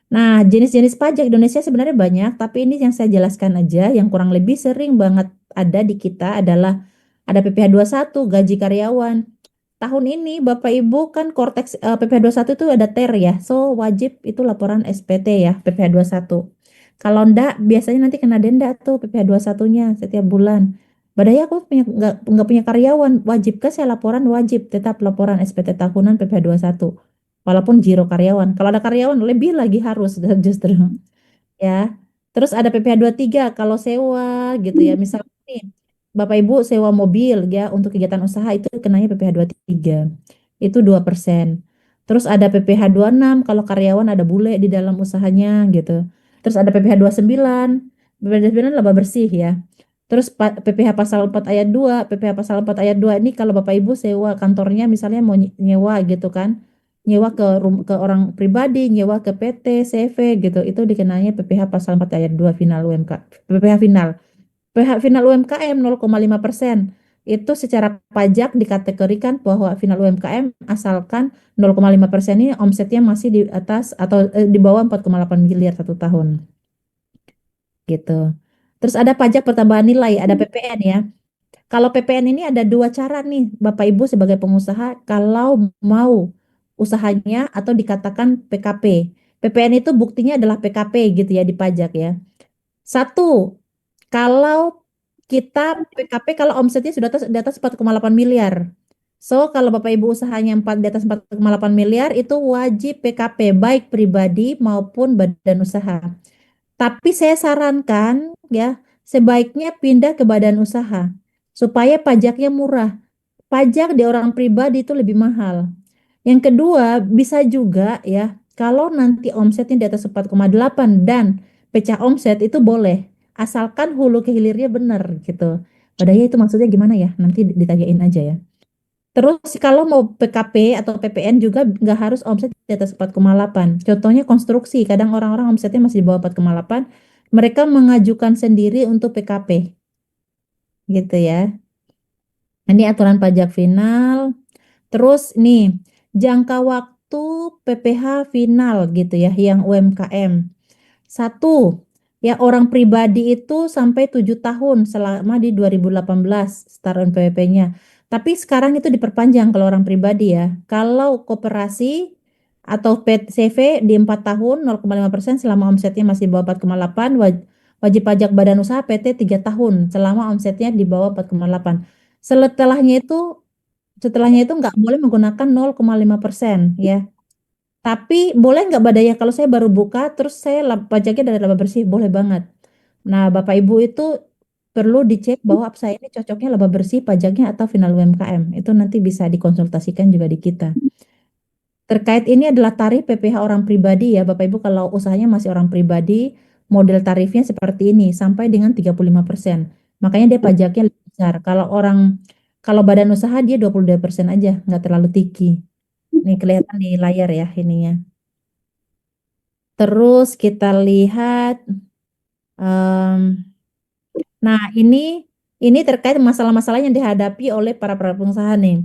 Nah, jenis-jenis pajak Indonesia sebenarnya banyak, tapi ini yang saya jelaskan aja yang kurang lebih sering banget ada di kita adalah ada PPh satu gaji karyawan. Tahun ini Bapak Ibu kan Korteks PPh satu itu ada TER ya. So wajib itu laporan SPT ya PPh satu. Kalau ndak biasanya nanti kena denda tuh PPh satunya setiap bulan. Badai aku nggak punya karyawan, wajibkah saya laporan? Wajib tetap laporan SPT tahunan PPh satu. Walaupun zero karyawan. Kalau ada karyawan lebih lagi harus justru ya. Terus ada PPh tiga kalau sewa gitu ya. Misalnya nih, Bapak Ibu sewa mobil ya untuk kegiatan usaha itu kenanya PPh tiga. Itu 2%. Terus ada PPh enam kalau karyawan ada bule di dalam usahanya gitu. Terus ada PPh sembilan, PPh 29 laba bersih ya. Terus PPh pasal 4 ayat 2, PPh pasal 4 ayat 2 ini kalau Bapak Ibu sewa kantornya misalnya mau nyewa gitu kan, nyewa ke orang pribadi, nyewa ke PT, CV gitu, itu dikenanya PPh pasal 4 ayat 2 final UMK, PPh final. PPh final UMKM 0,5%. Itu secara pajak dikategorikan bahwa final UMKM asalkan 0,5% ini omsetnya masih di atas atau di bawah 4,8 miliar satu tahun gitu. Terus ada pajak pertambahan nilai, ada PPN ya. Kalau PPN ini ada dua cara nih, Bapak Ibu sebagai pengusaha, kalau mau usahanya atau dikatakan PKP. PPN itu buktinya adalah PKP gitu ya di pajak ya. Satu, kalau kita PKP kalau omsetnya sudah di atas 4,8 miliar. So, kalau Bapak Ibu usahanya di atas 4,8 miliar itu wajib PKP baik pribadi maupun badan usaha. Tapi saya sarankan ya, sebaiknya pindah ke badan usaha supaya pajaknya murah. Pajak di orang pribadi itu lebih mahal. Yang kedua, bisa juga ya, kalau nanti omsetnya di atas 4,8 dan pecah omset itu boleh, asalkan hulu ke hilirnya benar gitu. Padahal itu maksudnya gimana ya? Nanti ditanyain aja ya. Terus kalau mau PKP atau PPN juga nggak harus omset di atas 4,8. Contohnya konstruksi, kadang orang-orang omsetnya masih di bawah 4,8, mereka mengajukan sendiri untuk PKP gitu ya. Ini aturan pajak final. Terus nih, jangka waktu PPh final gitu ya, yang UMKM. Satu, ya orang pribadi itu sampai 7 tahun selama di 2018 start NPWP-nya. Tapi sekarang itu diperpanjang kalau orang pribadi ya. Kalau koperasi atau PCV di 4 tahun 0,5% selama omsetnya masih di bawah 4,8, wajib pajak badan usaha PT 3 tahun selama omsetnya di bawah 4,8. Setelahnya itu setelahnya itu nggak boleh menggunakan 0,5% ya. Tapi boleh nggak Badaya kalau saya baru buka terus saya pajaknya dari laba bersih? Boleh banget. Nah, Bapak Ibu itu perlu dicek bahwa saya ini cocoknya laba bersih pajaknya atau final UMKM. Itu nanti bisa dikonsultasikan juga di kita. Terkait ini adalah tarif PPh orang pribadi ya, Bapak Ibu kalau usahanya masih orang pribadi, model tarifnya seperti ini sampai dengan 35%. Makanya dia pajaknya lebih besar. Kalau badan usaha dia 22% aja, nggak terlalu tinggi. Ini kelihatan di layar ya ininya. Terus kita lihat, em, nah ini terkait masalah-masalah yang dihadapi oleh para pengusaha nih.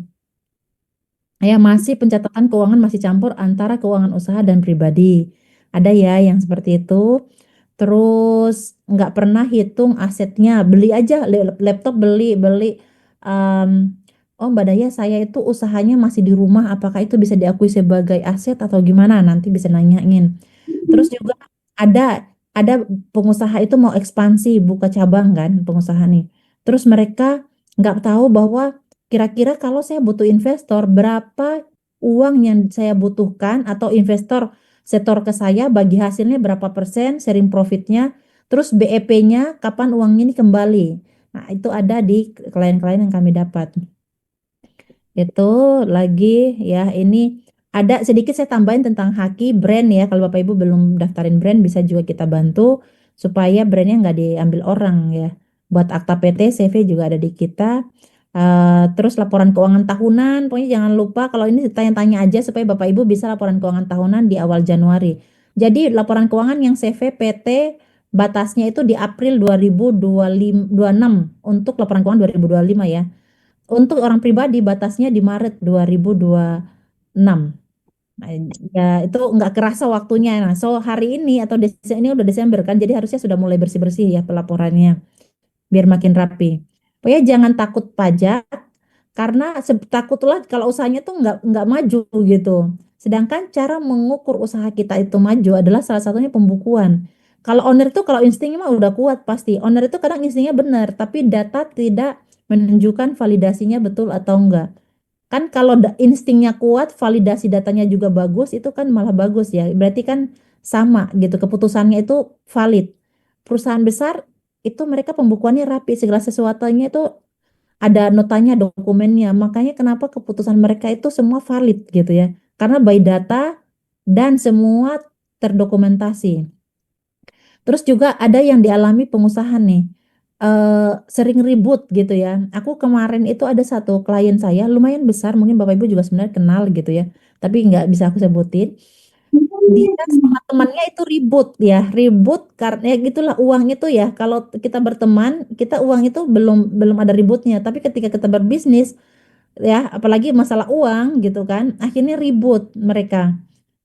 Ya, masih pencatatan keuangan masih campur antara keuangan usaha dan pribadi. Ada ya yang seperti itu. Terus nggak pernah hitung asetnya, beli aja laptop beli beli. em, oh Mbak Daya, saya itu usahanya masih di rumah, apakah itu bisa diakui sebagai aset atau gimana? Nanti bisa nanyain. Terus juga ada ada pengusaha itu mau ekspansi buka cabang kan pengusaha nih. Terus mereka nggak tahu bahwa kira-kira kalau saya butuh investor, berapa uang yang saya butuhkan atau investor setor ke saya bagi hasilnya berapa persen, sharing profitnya, terus BEP-nya kapan uangnya ini kembali. Nah, itu ada di klien-klien yang kami dapat. Itu lagi ya ini ada sedikit saya tambahin tentang Haki brand ya. Kalau Bapak Ibu belum daftarin brand bisa juga kita bantu supaya brandnya nggak diambil orang ya. Buat akta PT, CV juga ada di kita. Terus laporan keuangan tahunan, pokoknya jangan lupa kalau ini tanya-tanya aja supaya Bapak Ibu bisa laporan keuangan tahunan di awal Januari. Jadi laporan keuangan yang CV PT batasnya itu di April 2025, 26 untuk laporan keuangan 2025 ya. Untuk orang pribadi batasnya di Maret 2026. Nah, ya itu nggak kerasa waktunya. Nah, so hari ini atau ini udah Desember kan, jadi harusnya sudah mulai bersih-bersih ya pelaporannya, biar makin rapi. Pokoknya jangan takut pajak, karena takutlah kalau usahanya tuh nggak maju gitu. Sedangkan cara mengukur usaha kita itu maju adalah salah satunya pembukuan. Kalau owner itu kalau instingnya mah udah kuat pasti. Owner itu kadang instingnya benar, tapi data tidak menunjukkan validasinya betul atau enggak. Kan kalau instingnya kuat, validasi datanya juga bagus, itu kan malah bagus ya. Berarti kan sama gitu, keputusannya itu valid. Perusahaan besar itu mereka pembukuannya rapi, segala sesuatunya itu ada notanya, dokumennya. Makanya kenapa keputusan mereka itu semua valid gitu ya. Karena by data dan semua terdokumentasi. Terus juga ada yang dialami pengusaha nih, sering ribut gitu ya. Aku kemarin itu ada satu klien saya, lumayan besar, mungkin Bapak Ibu juga sebenarnya kenal gitu ya, tapi nggak bisa aku sebutin. Dia sama temannya itu ribut ya, ribut karena ya gitulah uang itu ya. Kalau kita berteman, kita uang itu belum belum ada ributnya, tapi ketika kita berbisnis ya, apalagi masalah uang gitu kan, akhirnya ribut mereka.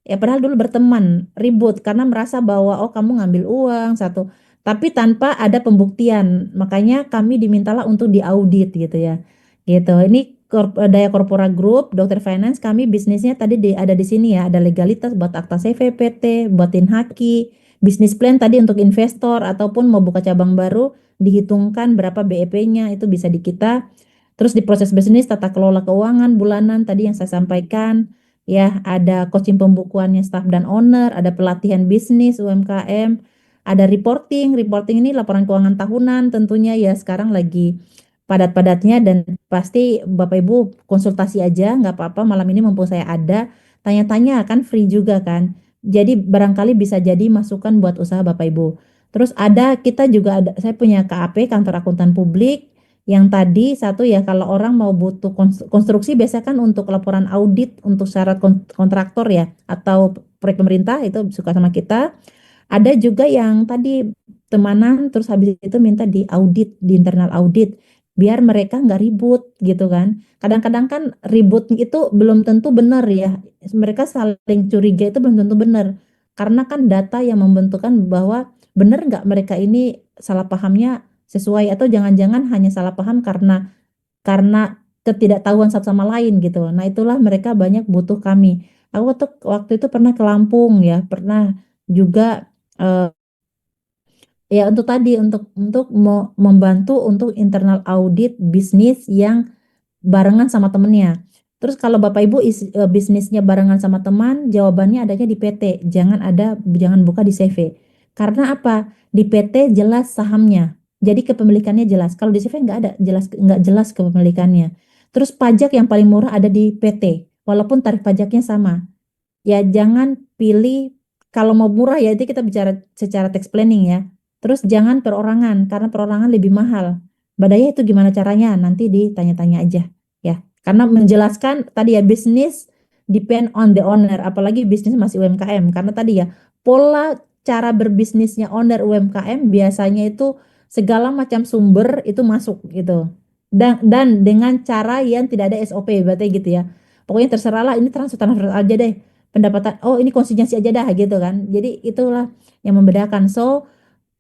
Ya padahal dulu berteman, ribut karena merasa bahwa oh kamu ngambil uang satu, tapi tanpa ada pembuktian. Makanya kami dimintalah untuk diaudit gitu ya. Gitu. Ini Daya Corpora Group, Dokter Finance, kami bisnisnya tadi ada di sini ya, ada legalitas buat akta CVPT, buatin haki, bisnis plan tadi untuk investor ataupun mau buka cabang baru, dihitungkan berapa BEP-nya itu bisa di kita. Terus di proses bisnis tata kelola keuangan bulanan tadi yang saya sampaikan, ya ada coaching pembukuannya staff dan owner, ada pelatihan bisnis UMKM, ada reporting. Reporting ini laporan keuangan tahunan tentunya ya sekarang lagi padat-padatnya dan pasti Bapak Ibu konsultasi aja nggak apa-apa malam ini mumpung saya ada, tanya-tanya kan free juga kan. Jadi barangkali bisa jadi masukan buat usaha Bapak Ibu. Terus ada kita juga ada saya punya KAP kantor akuntan publik yang tadi satu ya kalau orang mau butuh konstruksi biasanya kan untuk laporan audit untuk syarat kontraktor ya atau proyek pemerintah itu suka sama kita. Ada juga yang tadi temanan terus habis itu minta di audit di internal audit biar mereka nggak ribut gitu kan. Kadang-kadang kan ribut itu belum tentu benar ya. Mereka saling curiga itu belum tentu benar. Karena kan data yang membentukkan bahwa benar nggak mereka ini salah pahamnya sesuai atau jangan-jangan hanya salah paham karena ketidaktahuan satu sama lain gitu. Nah, itulah mereka banyak butuh kami. Aku waktu itu pernah ke Lampung ya, pernah juga eh, ya untuk tadi untuk membantu untuk internal audit bisnis yang barengan sama temennya. Terus kalau Bapak Ibu bisnisnya barengan sama teman, jawabannya adanya di PT. Jangan buka di CV. Karena apa? Di PT jelas sahamnya. Jadi kepemilikannya jelas. Kalau di CV nggak jelas kepemilikannya. Terus pajak yang paling murah ada di PT. Walaupun tarif pajaknya sama. Ya jangan pilih kalau mau murah ya itu kita bicara secara tax planning ya. Terus jangan perorangan karena perorangan lebih mahal. Badaya itu gimana caranya? Nanti ditanya-tanya aja ya. Karena menjelaskan tadi ya bisnis depend on the owner, apalagi bisnis masih UMKM. Karena tadi ya pola cara berbisnisnya owner UMKM biasanya itu segala macam sumber itu masuk gitu. Dan dengan cara yang tidak ada SOP berarti gitu ya. Pokoknya terserah lah ini transfer aja deh pendapatan oh ini konsinyasi aja dah gitu kan jadi itulah yang membedakan so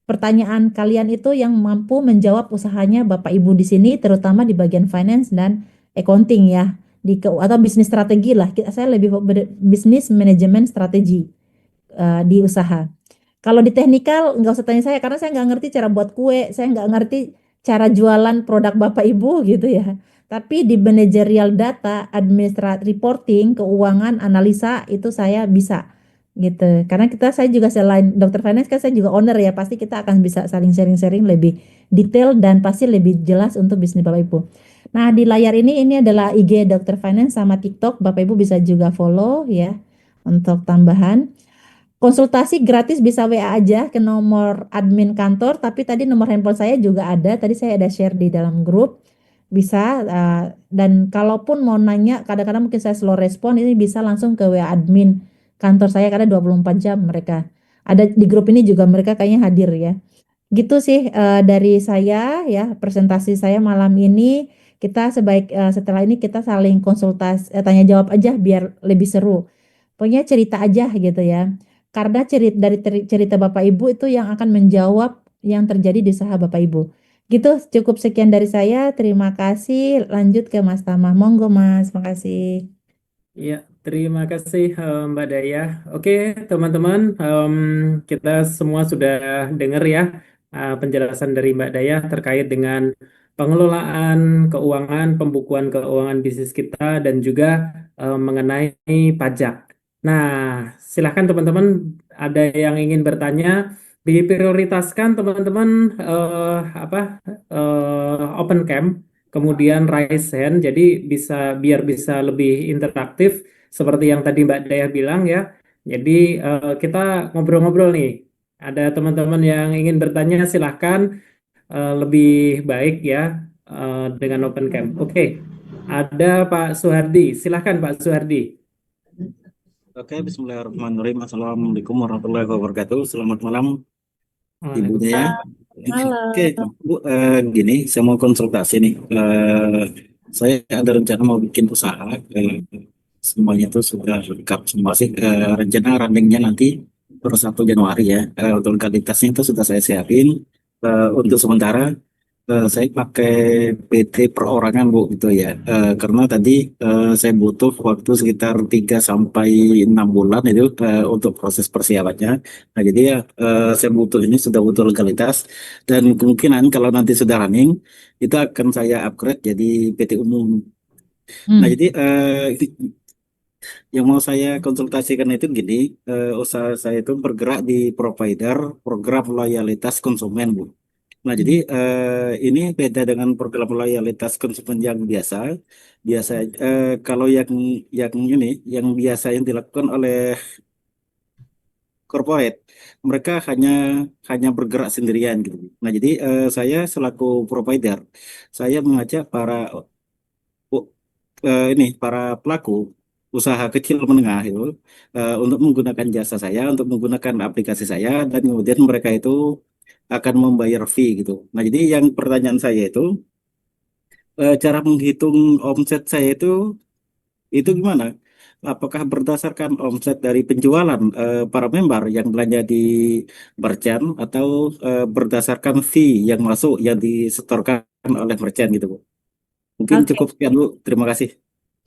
pertanyaan kalian itu yang mampu menjawab usahanya Bapak Ibu di sini terutama di bagian finance dan accounting ya atau bisnis strategi lah saya lebih bisnis manajemen strategi di usaha. Kalau di teknikal nggak usah tanya saya karena saya nggak ngerti cara buat kue, saya nggak ngerti cara jualan produk Bapak Ibu gitu ya. Tapi di managerial data, administratif reporting, keuangan, analisa itu saya bisa gitu. Karena saya juga selain dokter finance kan saya juga owner ya, pasti kita akan bisa saling sharing-sharing lebih detail dan pasti lebih jelas untuk bisnis Bapak Ibu. Nah, di layar ini adalah IG dokter finance sama TikTok, Bapak Ibu bisa juga follow ya untuk tambahan. Konsultasi gratis bisa WA aja ke nomor admin kantor, tapi tadi nomor handphone saya juga ada. Tadi saya ada share di dalam grup. Bisa dan kalaupun mau nanya kadang-kadang mungkin saya slow respon ini bisa langsung ke WA admin kantor saya karena 24 jam mereka. Ada di grup ini juga mereka kayaknya hadir ya. Gitu sih dari saya ya presentasi saya malam ini. Kita setelah ini kita saling konsultasi tanya jawab aja biar lebih seru. Pokoknya cerita aja gitu ya. Karena cerita Bapak Ibu itu yang akan menjawab yang terjadi di usaha Bapak Ibu. Gitu, cukup sekian dari saya. Terima kasih. Lanjut ke Mas Tama. Monggo Mas, makasih. Ya, terima kasih Mbak Daya. Oke, teman-teman, kita semua sudah dengar ya penjelasan dari Mbak Daya terkait dengan pengelolaan keuangan, pembukuan keuangan bisnis kita, dan juga mengenai pajak. Nah, silakan teman-teman, ada yang ingin bertanya, diprioritaskan teman-teman apa open cam kemudian raise hand, jadi biar bisa lebih interaktif seperti yang tadi Mbak Daya bilang ya. Jadi kita ngobrol-ngobrol nih. Ada teman-teman yang ingin bertanya, silahkan lebih baik ya dengan open cam. Oke, ada Pak Suhardi, silahkan Pak Suhardi. Oke, Bismillahirrahmanirrahim. Assalamualaikum warahmatullahi wabarakatuh. Selamat malam, Ibu Jaya. Waalaikumsalam. Oke, Halo. Bu, gini, saya mau konsultasi nih. Saya ada rencana mau bikin usaha. Semuanya itu sudah lengkap semua sih. Rencana runningnya nanti per 1 Januari ya. Untuk legalitasnya itu sudah saya siapin untuk sementara. Saya pakai PT perorangan Bu gitu ya. Karena tadi saya butuh waktu sekitar 3 sampai 6 bulan itu untuk proses persiapannya. Nah, jadi ya saya butuh ini sudah butuh legalitas dan kemungkinan kalau nanti sudah running itu akan saya upgrade jadi PT umum. Nah, Hmm. jadi yang mau saya konsultasikan itu gini, usaha saya itu bergerak di provider program loyalitas konsumen, Bu. Nah, jadi ini beda dengan program loyalitas konsumen yang biasa. Biasa kalau yang ini yang biasa yang dilakukan oleh corporate, mereka hanya hanya bergerak sendirian gitu. Nah, jadi saya selaku provider, saya mengajak ini para pelaku usaha kecil menengah itu untuk menggunakan jasa saya, untuk menggunakan aplikasi saya, dan kemudian mereka itu akan membayar fee gitu. Nah, jadi yang pertanyaan saya itu cara menghitung omset saya itu gimana? Apakah berdasarkan omset dari penjualan para member yang belanja di merchant atau berdasarkan fee yang masuk yang disetorkan oleh merchant gitu, Bu? Mungkin Oke. cukup sekian, Bu. Terima kasih.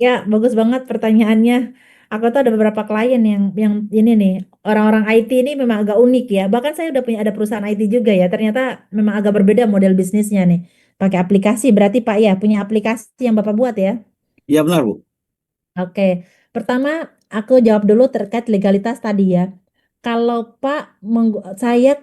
Ya, bagus banget pertanyaannya. Aku tuh ada beberapa klien yang ini nih, orang-orang IT ini memang agak unik ya. Bahkan saya udah punya ada perusahaan IT juga ya. Ternyata memang agak berbeda model bisnisnya nih. Pakai aplikasi berarti Pak ya, punya aplikasi yang Bapak buat ya. Iya benar, Bu. Oke. Pertama, aku jawab dulu terkait legalitas tadi ya. Kalau Pak, saya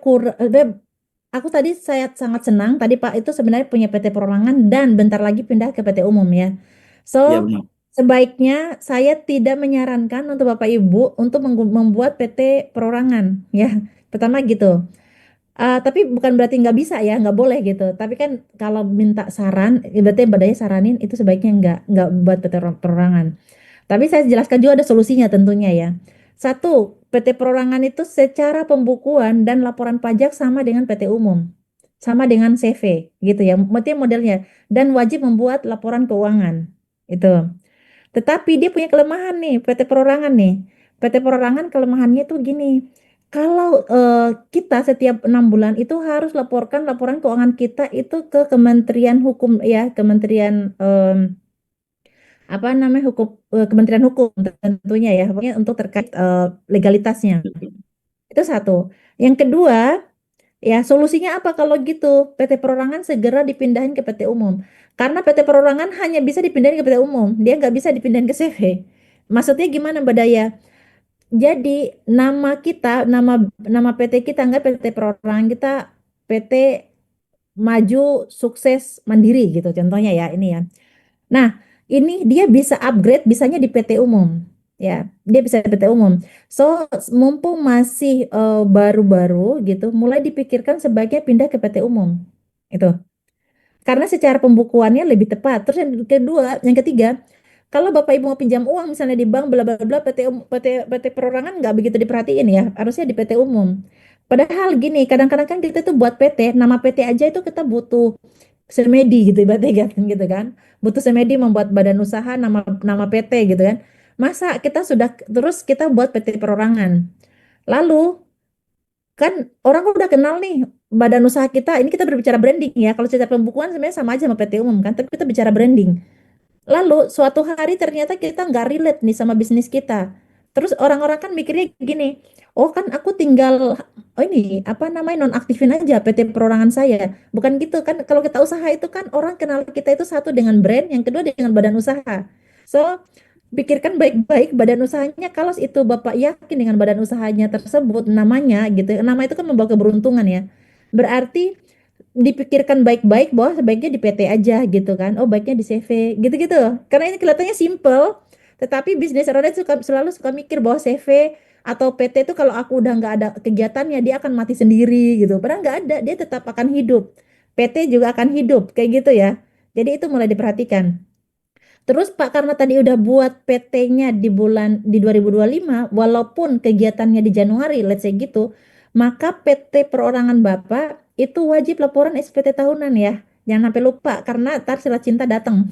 aku tadi saya sangat senang tadi Pak itu sebenarnya punya PT perorangan dan bentar lagi pindah ke PT umum ya. So, Iya benar. sebaiknya saya tidak menyarankan untuk Bapak Ibu untuk membuat PT perorangan ya. Pertama gitu. Tapi bukan berarti nggak bisa ya, nggak boleh gitu. Tapi kan kalau minta saran, berarti badai saranin itu sebaiknya nggak buat PT perorangan. Tapi saya jelaskan juga ada solusinya tentunya ya. Satu, PT perorangan itu secara pembukuan dan laporan pajak sama dengan PT umum. Sama dengan CV gitu ya. Maksudnya modelnya. Dan wajib membuat laporan keuangan. Itu. Tetapi dia punya kelemahan nih, PT perorangan nih. PT perorangan kelemahannya tuh gini. Kalau kita setiap 6 bulan itu harus laporkan laporan keuangan kita itu ke Kementerian Hukum ya, Kementerian apa namanya Kementerian Hukum tentunya ya, pokoknya untuk terkait legalitasnya. Itu satu. Yang kedua, ya solusinya apa kalau gitu? PT Perorangan segera dipindahin ke PT Umum. Karena PT Perorangan hanya bisa dipindahin ke PT Umum, dia nggak bisa dipindahin ke CV. Maksudnya gimana Mbak Daya? Jadi nama kita, nama PT kita nggak PT Perorangan, kita PT Maju Sukses Mandiri gitu contohnya ya ini ya. Nah, ini dia bisa upgrade bisanya di PT umum. Ya, dia bisa di PT umum. So, mumpung masih baru-baru gitu, mulai dipikirkan sebaiknya pindah ke PT umum. Itu. Karena secara pembukuannya lebih tepat. Terus yang kedua, yang ketiga, kalau Bapak Ibu mau pinjam uang misalnya di bank bla bla bla PT perorangan nggak begitu diperhatiin ya, harusnya di PT umum. Padahal gini, kadang-kadang kan kita tuh buat PT, nama PT aja itu kita butuh semedi gitu ibaratnya kan gitu kan. Butuh semedi membuat badan usaha nama nama PT gitu kan. Masa kita sudah terus kita buat PT perorangan. Lalu kan orang udah kenal nih badan usaha kita. Ini kita berbicara branding ya. Kalau secara pembukuan sebenarnya sama aja sama PT umum kan, tapi kita bicara branding. Lalu suatu hari ternyata kita nggak relate nih sama bisnis kita. Terus orang-orang kan mikirnya gini, oh kan aku tinggal oh ini apa namanya nonaktifin aja PT perorangan saya. Bukan gitu kan? Kalau kita usaha itu kan orang kenal kita itu satu dengan brand, yang kedua dengan badan usaha. So pikirkan baik-baik badan usahanya. Kalau itu Bapak yakin dengan badan usahanya tersebut namanya gitu, nama itu kan membawa keberuntungan ya. Berarti dipikirkan baik-baik bahwa sebaiknya di PT aja gitu kan. Oh, baiknya di CV gitu-gitu. Karena ini kelihatannya simple, tetapi bisnis owner selalu suka mikir bahwa CV atau PT itu kalau aku udah nggak ada kegiatannya dia akan mati sendiri gitu. Padahal nggak ada, dia tetap akan hidup. PT juga akan hidup kayak gitu ya. Jadi itu mulai diperhatikan. Terus Pak karena tadi udah buat PT-nya di 2025 walaupun kegiatannya di Januari let's say gitu, maka PT perorangan Bapak itu wajib laporan SPT tahunan ya. Jangan sampai lupa karena ntar silat cinta datang.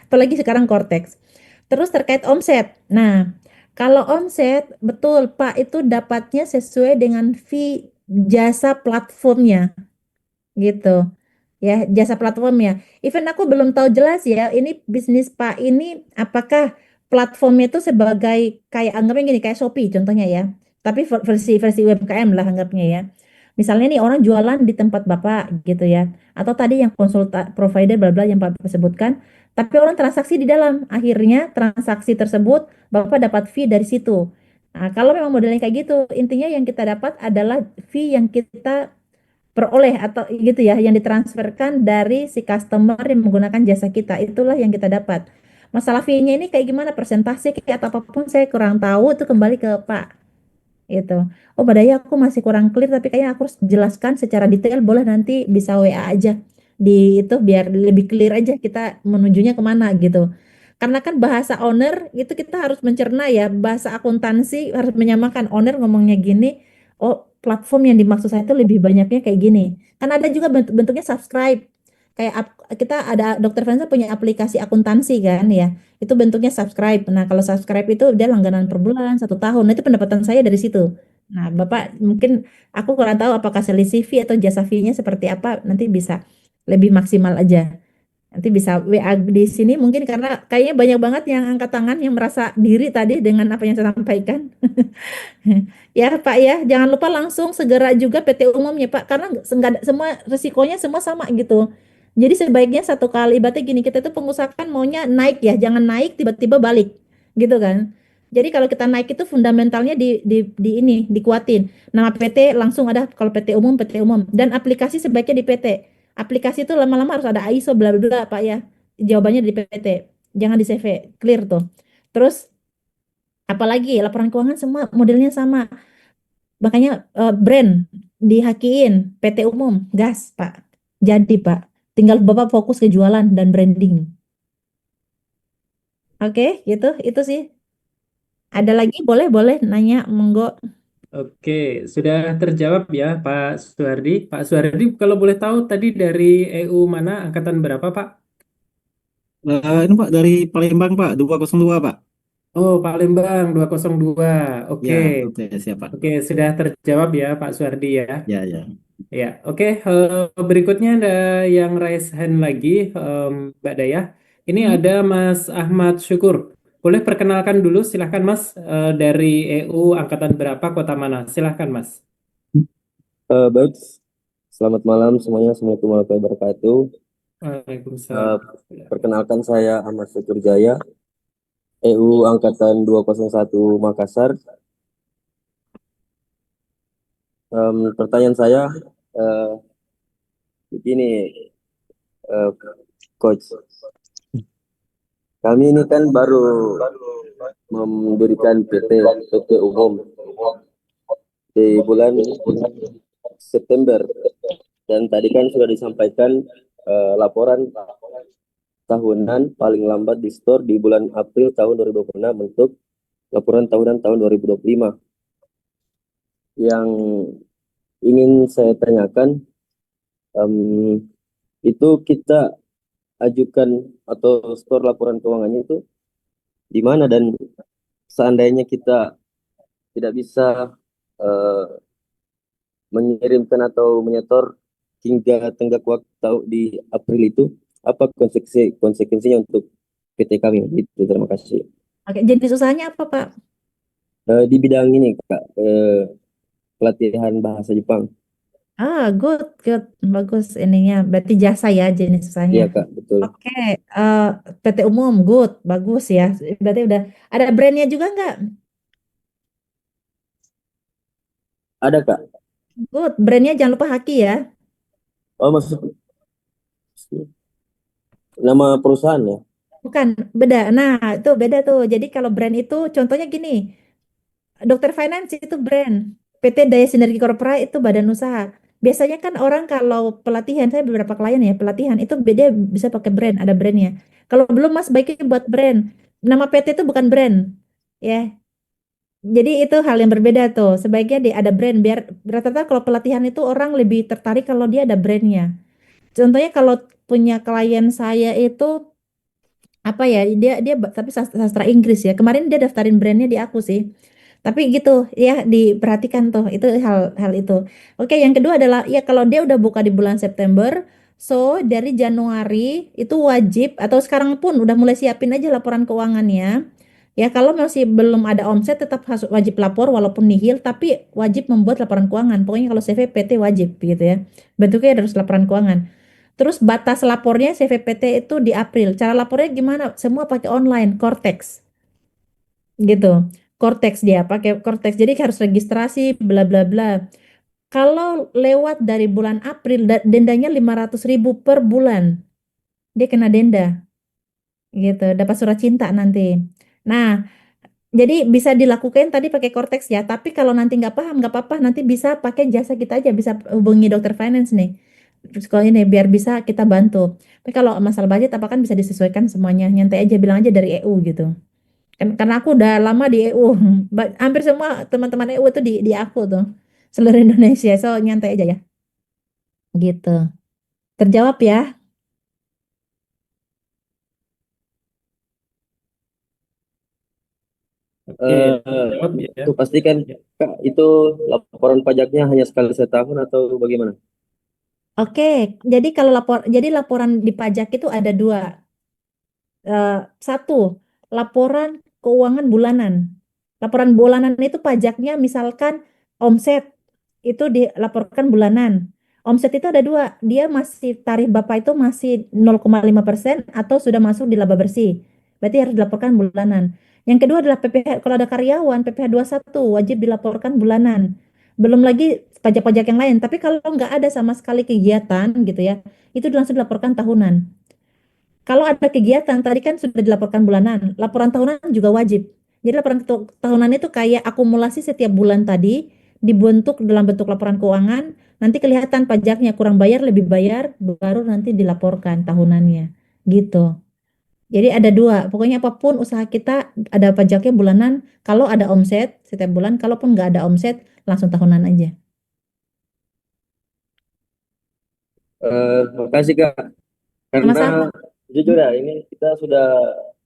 Apalagi sekarang Cortex. Terus terkait omset. Nah, kalau omset betul Pak itu dapatnya sesuai dengan fee jasa platformnya gitu. ya jasa platformnya. Even aku belum tahu jelas ya, ini bisnis Pak ini apakah platformnya itu sebagai kayak anggapnya gini kayak Shopee contohnya ya. Tapi versi UMKM lah anggapnya ya. Misalnya nih orang jualan di tempat Bapak gitu ya. Atau tadi yang konsultan provider bla bla yang Bapak sebutkan, tapi orang transaksi di dalam. Akhirnya transaksi tersebut Bapak dapat fee dari situ. Nah, kalau memang modelnya kayak gitu, intinya yang kita dapat adalah fee yang kita peroleh atau gitu ya, yang ditransferkan dari si customer yang menggunakan jasa kita. Itulah yang kita dapat. Masalah fee-nya ini kayak gimana, persentase kayak atau apapun saya kurang tahu, itu kembali ke Pak gitu. Oh, Badaya aku masih kurang clear tapi kayaknya aku harus jelaskan secara detail, boleh nanti bisa WA aja di itu biar lebih clear aja kita menujunya kemana gitu. Karena kan bahasa owner itu kita harus mencerna ya, bahasa akuntansi harus menyamakan owner ngomongnya gini, oh platform yang dimaksud saya itu lebih banyaknya kayak gini. Kan ada juga bentuknya subscribe. Kayak kita ada Dokter Fransa punya aplikasi akuntansi kan ya, itu bentuknya subscribe. Nah, kalau subscribe itu dia langganan per bulan 1 tahun. Nah, itu pendapatan saya dari situ. Nah, Bapak mungkin aku kurang tahu apakah selisih fee atau jasa fee-nya seperti apa. Nanti bisa lebih maksimal aja. Nanti bisa WA di sini mungkin karena kayaknya banyak banget yang angkat tangan yang merasa diri tadi dengan apa yang saya sampaikan. Ya Pak ya, jangan lupa langsung segera juga PT umumnya Pak, karena semua resikonya semua sama gitu. Jadi sebaiknya satu kali, berarti gini, kita tuh pengusaha kan maunya naik ya, jangan naik tiba-tiba balik, gitu kan. Jadi kalau kita naik itu fundamentalnya di ini dikuatin. Nama PT langsung ada kalau PT umum dan aplikasi sebaiknya di PT. Aplikasi itu lama-lama harus ada ISO bla bla bla Pak ya. Jawabannya di PT, jangan di CV, clear tuh. Terus apalagi laporan keuangan semua modelnya sama. Makanya brand dihakiin PT umum gas Pak. Jadi Pak, tinggal Bapak fokus ke jualan dan branding. Oke, gitu itu sih. Ada lagi boleh boleh nanya monggo. Oke, sudah terjawab ya Pak Suhardi. Pak Suhardi, kalau boleh tahu tadi dari EU mana, angkatan berapa Pak? Ini Pak dari Palembang Pak 202 Pak. Oh, Palembang 202. Oke, Ya, oke siap Pak. oke, sudah terjawab ya Pak Suhardi ya. Ya, ya. Ya, oke. Berikutnya ada yang raise hand lagi, Mbak Daya. Ini Hmm? ada Mas Ahmad Syukur. Boleh perkenalkan dulu, silahkan Mas. Dari EU angkatan berapa, kota mana? Silahkan Mas. Baik, selamat malam semuanya. Assalamualaikum warahmatullahi wabarakatuh. Waalaikumsalam. Perkenalkan saya Ahmad Syukur Jaya, EU Angkatan 201 Makassar. Pertanyaan saya eh, begini, eh, Coach. Kami ini kan baru mendirikan PT umum di bulan September, dan tadi kan sudah disampaikan laporan tahunan paling lambat di store di bulan April tahun 2026 untuk laporan tahunan tahun 2025. Yang ingin saya tanyakan, itu kita ajukan atau store laporan keuangannya itu di mana, dan seandainya kita tidak bisa eh, mengirimkan atau menyetor hingga tenggat waktu di April itu, apa konsekuensinya untuk PT kami? Itu terima kasih. Oke, jenis usahanya apa Pak? Di bidang ini Kak, pelatihan bahasa Jepang. Ah, good, good, bagus ininya. Berarti jasa ya jenis usahanya. Iya Kak, betul. Oke, eh, PT umum, good, bagus ya. Berarti udah ada brandnya juga nggak? Ada Kak. Good, brandnya jangan lupa Haki ya. Oh, maksud nama perusahaan ya? Bukan, beda. Nah, itu beda tuh. Jadi kalau brand itu contohnya gini, Dokter Finance itu brand, PT Daya Sinergi Corporate itu badan usaha. Biasanya kan orang kalau pelatihan, saya beberapa klien ya, pelatihan itu beda bisa pakai brand, ada brandnya. Kalau belum Mas baiknya buat brand. Nama PT itu bukan brand. Ya, jadi itu hal yang berbeda tuh. Sebaiknya ada brand biar rata-rata kalau pelatihan itu orang lebih tertarik kalau dia ada brandnya. Contohnya kalau punya klien saya itu apa ya tapi sastra Inggris ya, kemarin dia daftarin brandnya di aku sih, tapi gitu ya, diperhatikan tuh itu hal-hal itu. Oke, yang kedua adalah ya kalau dia udah buka di bulan September, So, dari Januari itu wajib atau sekarang pun udah mulai siapin aja laporan keuangannya. Ya, kalau masih belum ada omset tetap harus wajib lapor walaupun nihil, tapi wajib membuat laporan keuangan. Pokoknya kalau CVPT wajib gitu ya. Bentuknya harus laporan keuangan. Terus batas lapornya CVPT itu di April. Cara lapornya gimana? Semua pakai online, Cortex gitu. Cortex dia pakai Cortex. Jadi harus registrasi bla bla bla. Kalau lewat dari bulan April dendanya 500.000 per bulan. Dia kena denda gitu, dapat surat cinta nanti. Nah, jadi bisa dilakukan tadi pakai Cortex ya, tapi kalau nanti nggak paham nggak apa-apa, nanti bisa pakai jasa kita aja, bisa hubungi dokter finance nih. Terus kalau ini biar bisa kita bantu. Tapi kalau masalah budget apa kan bisa disesuaikan semuanya, nyantai aja bilang aja dari EU gitu. Kan karena aku udah lama di EU, hampir semua teman-teman EU itu di aku tuh, seluruh Indonesia, so nyantai aja ya, gitu. Terjawab ya? Oke, jawab ya. Itu pastikan Ya. Kak, itu laporan pajaknya hanya sekali setahun atau bagaimana? Oke, jadi laporan di pajak itu ada dua. Satu, laporan keuangan bulanan. Laporan bulanan itu pajaknya misalkan omset itu dilaporkan bulanan. Omset itu ada dua, dia masih tarif Bapak itu masih 0,5% atau sudah masuk di laba bersih. Berarti harus dilaporkan bulanan. Yang kedua adalah PPh, kalau ada karyawan PPh satu wajib dilaporkan bulanan. Belum lagi pajak-pajak yang lain, tapi kalau nggak ada sama sekali kegiatan gitu ya, itu langsung dilaporkan tahunan. Kalau ada kegiatan, tadi kan sudah dilaporkan bulanan, laporan tahunan juga wajib. Jadi laporan tahunan itu kayak akumulasi setiap bulan tadi, dibentuk dalam bentuk laporan keuangan, nanti kelihatan pajaknya kurang bayar, lebih bayar, baru nanti dilaporkan tahunannya. Gitu. Jadi ada dua, pokoknya apapun usaha kita ada pajaknya bulanan, kalau ada omset setiap bulan, kalaupun nggak ada omset, langsung tahunan aja. Makasih Kak, karena Sama-sama. jujur ya ini kita sudah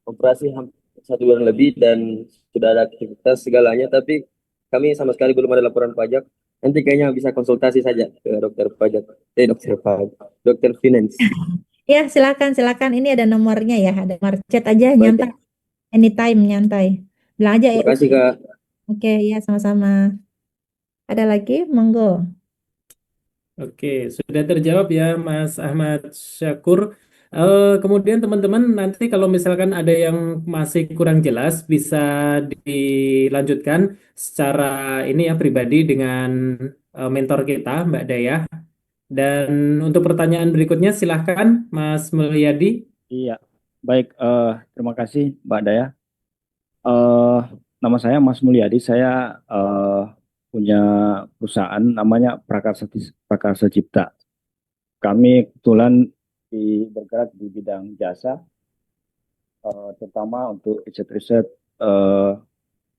operasi hampir 1 bulan lebih dan sudah ada aktivitas segalanya, tapi kami sama sekali belum ada laporan pajak. Nanti kayaknya bisa konsultasi saja ke dokter pajak, dokter pajak, dokter finance. Ya, silakan, silakan. Ini ada nomornya ya, ada nomor chat aja, Baik, nyantai. Anytime nyantai. Bilang aja EU. makasih Kak. Oke, ya sama-sama. Ada lagi? Monggo. Oke, sudah terjawab ya Mas Ahmad Syakur. Kemudian teman-teman nanti kalau misalkan ada yang masih kurang jelas bisa dilanjutkan secara ini ya pribadi dengan mentor kita Mbak Daya. Dan untuk pertanyaan berikutnya silahkan Mas Mulyadi. Iya, baik. Terima kasih, Mbak Daya. Eh, Nama saya Mas Mulyadi. Saya punya perusahaan namanya Prakarsa Cipta. Kami kebetulan bergerak di bidang jasa, terutama untuk riset-riset eh,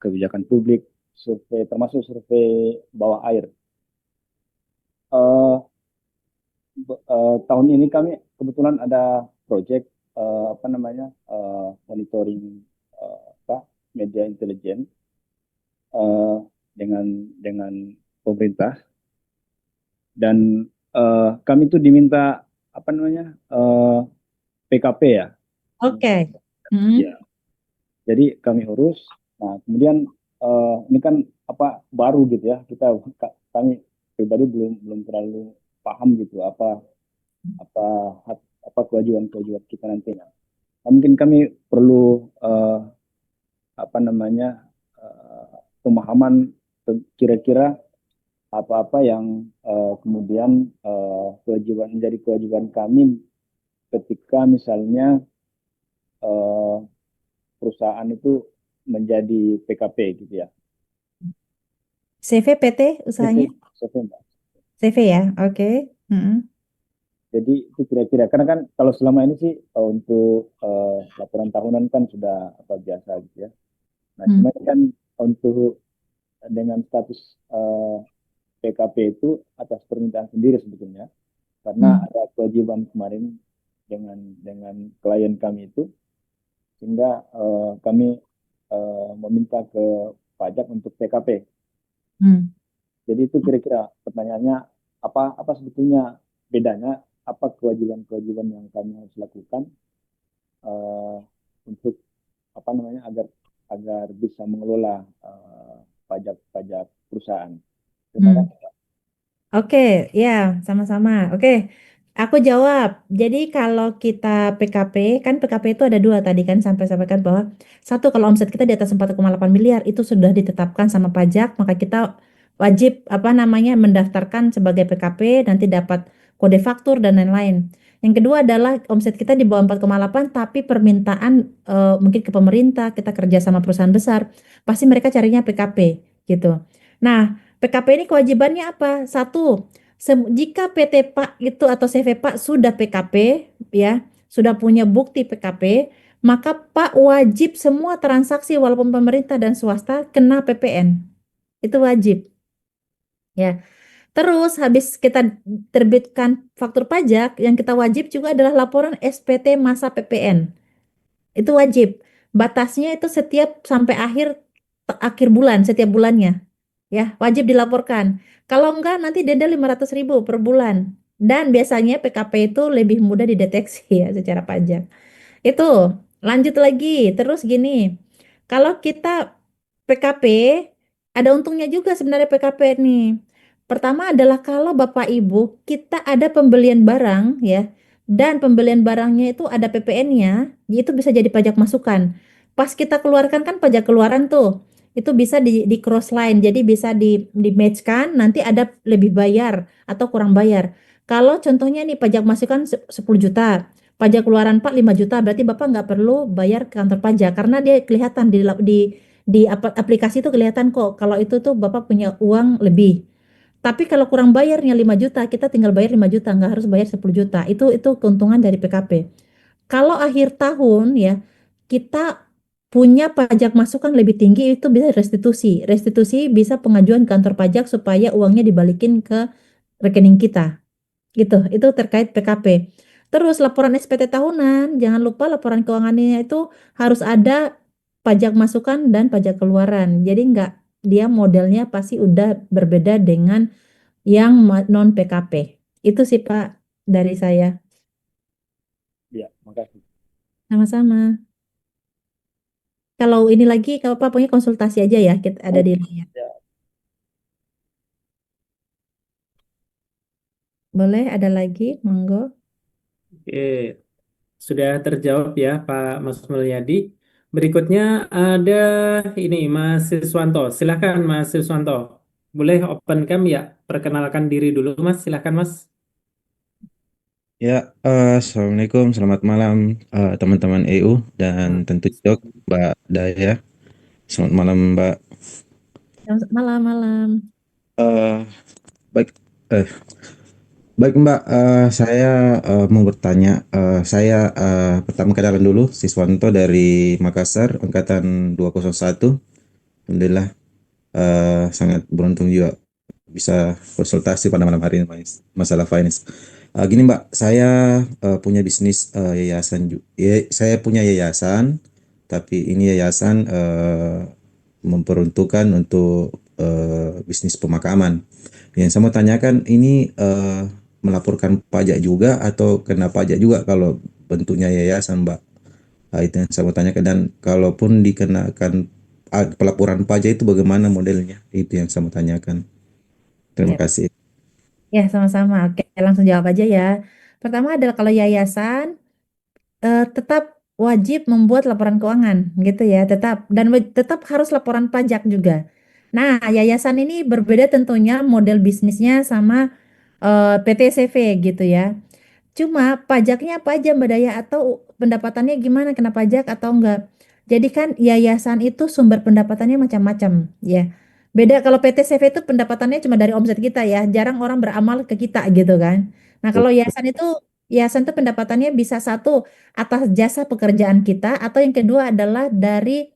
kebijakan publik, survei, termasuk survei bawah air. Eh, Tahun ini kami kebetulan ada proyek apa namanya monitoring apa media intelijen eh, dengan pemerintah dan kami itu diminta apa namanya PKP ya. Oke. Hmm. Ya, jadi kami urus. Nah kemudian ini kan apa baru gitu ya kami pribadi belum belum terlalu paham gitu apa apa kewajiban-kewajiban kita nantinya. Nah, mungkin kami perlu apa namanya pemahaman kira-kira apa-apa yang kemudian menjadi kewajiban kami ketika misalnya eh, perusahaan itu menjadi PKP gitu ya. CV PT CV, usahanya? CV Mbak. CV ya? Oke. Hmm. Jadi itu kira-kira karena kan kalau selama ini sih untuk laporan tahunan kan sudah apa biasa gitu ya. Nah, Hmm. cuma kan untuk dengan status PKP itu atas permintaan sendiri sebetulnya, karena Hmm. ada kewajiban kemarin dengan klien kami itu, sehingga kami meminta ke pajak untuk PKP. Hmm. Jadi itu kira-kira pertanyaannya apa apa sebetulnya bedanya apa kewajiban-kewajiban yang kami harus lakukan eh, untuk apa namanya agar agar bisa mengelola pajak-pajak perusahaan. Terima Hmm. kasih. Oke, ya, sama-sama. Oke, aku jawab. Jadi kalau kita PKP, kan PKP itu ada dua tadi kan sampai sampaikan bahwa satu kalau omset kita di atas 4,8 miliar itu sudah ditetapkan sama pajak, maka kita wajib apa namanya mendaftarkan sebagai PKP, nanti dapat kode faktur dan lain-lain. Yang kedua adalah omset kita di bawah 4,8 tapi permintaan mungkin ke pemerintah, kita kerja sama perusahaan besar, pasti mereka carinya PKP gitu. Nah, PKP ini kewajibannya apa? Satu, jika PT Pak itu atau CV Pak sudah PKP, ya, sudah punya bukti PKP, maka Pak wajib semua transaksi walaupun pemerintah dan swasta kena PPN. Itu wajib, ya. Terus habis kita terbitkan faktur pajak, yang kita wajib juga adalah laporan SPT masa PPN. Itu wajib. Batasnya itu setiap sampai akhir bulan, setiap bulannya. Ya, wajib dilaporkan. Kalau enggak nanti denda 500.000 per bulan. Dan biasanya PKP itu lebih mudah dideteksi ya secara pajak. Itu, lanjut lagi. Terus gini, kalau kita PKP, ada untungnya juga sebenarnya PKP nih. Pertama adalah kalau Bapak Ibu, kita ada pembelian barang ya, dan pembelian barangnya itu ada PPN-nya, itu bisa jadi pajak masukan. Pas kita keluarkan kan pajak keluaran tuh, itu bisa di cross line, jadi bisa di match kan, nanti ada lebih bayar atau kurang bayar. Kalau contohnya nih pajak masukan 10 juta, pajak keluaran Pak 5 juta, berarti Bapak nggak perlu bayar ke kantor pajak karena dia kelihatan di aplikasi itu kelihatan kok kalau itu tuh Bapak punya uang lebih. Tapi kalau kurang bayarnya 5 juta, kita tinggal bayar 5 juta, nggak harus bayar 10 juta. Itu keuntungan dari PKP. Kalau akhir tahun ya, kita punya pajak masukan lebih tinggi itu bisa restitusi. Restitusi bisa pengajuan kantor pajak supaya uangnya dibalikin ke rekening kita. Gitu, itu terkait PKP. Terus laporan SPT tahunan, jangan lupa laporan keuangannya itu harus ada pajak masukan dan pajak keluaran. Jadi enggak, dia modelnya pasti udah berbeda dengan yang non PKP. Itu sih Pak dari saya. Ya, makasih. Sama-sama. Kalau ini lagi, kalau Pak punya konsultasi aja ya, kita ada di layar. Ya, Boleh ada lagi, monggo. Oke, sudah terjawab ya Pak Mas Mulyadi. Berikutnya ada ini Mas Siswanto. Silahkan Mas Siswanto. Boleh open cam ya? Perkenalkan diri dulu Mas. Silahkan Mas. Ya, Assalamualaikum, selamat malam teman-teman EU dan tentu juga Mbak Daya. Selamat malam Mbak. Malam-malam. Eh, baik, eh, baik Mbak, saya mau bertanya. Saya pertama kenalan dulu, Siswanto dari Makassar, angkatan 201. Alhamdulillah, sangat beruntung juga bisa konsultasi pada malam hari ini masalah finance. Gini Mbak, saya punya bisnis yayasan. Saya punya yayasan, tapi ini yayasan memperuntukkan untuk bisnis pemakaman. Yang saya mau tanyakan ini melaporkan pajak juga atau kena pajak juga kalau bentuknya yayasan Mbak? Itu yang saya mau tanyakan dan kalaupun dikenakan pelaporan pajak itu bagaimana modelnya? Itu yang saya mau tanyakan. Terima Ya, kasih. ya sama-sama. Oke, langsung jawab aja ya. Pertama adalah kalau yayasan tetap wajib membuat laporan keuangan gitu ya, tetap dan tetap harus laporan pajak juga. Nah, yayasan ini berbeda tentunya model bisnisnya sama PT CV gitu ya. Cuma pajaknya apa aja Mbak Daya atau pendapatannya gimana kena pajak atau enggak. Jadi kan yayasan itu sumber pendapatannya macam-macam ya. Beda kalau PT CV itu pendapatannya cuma dari omset kita ya. Jarang orang beramal ke kita gitu kan. Nah, kalau yayasan itu pendapatannya bisa satu atas jasa pekerjaan kita atau yang kedua adalah dari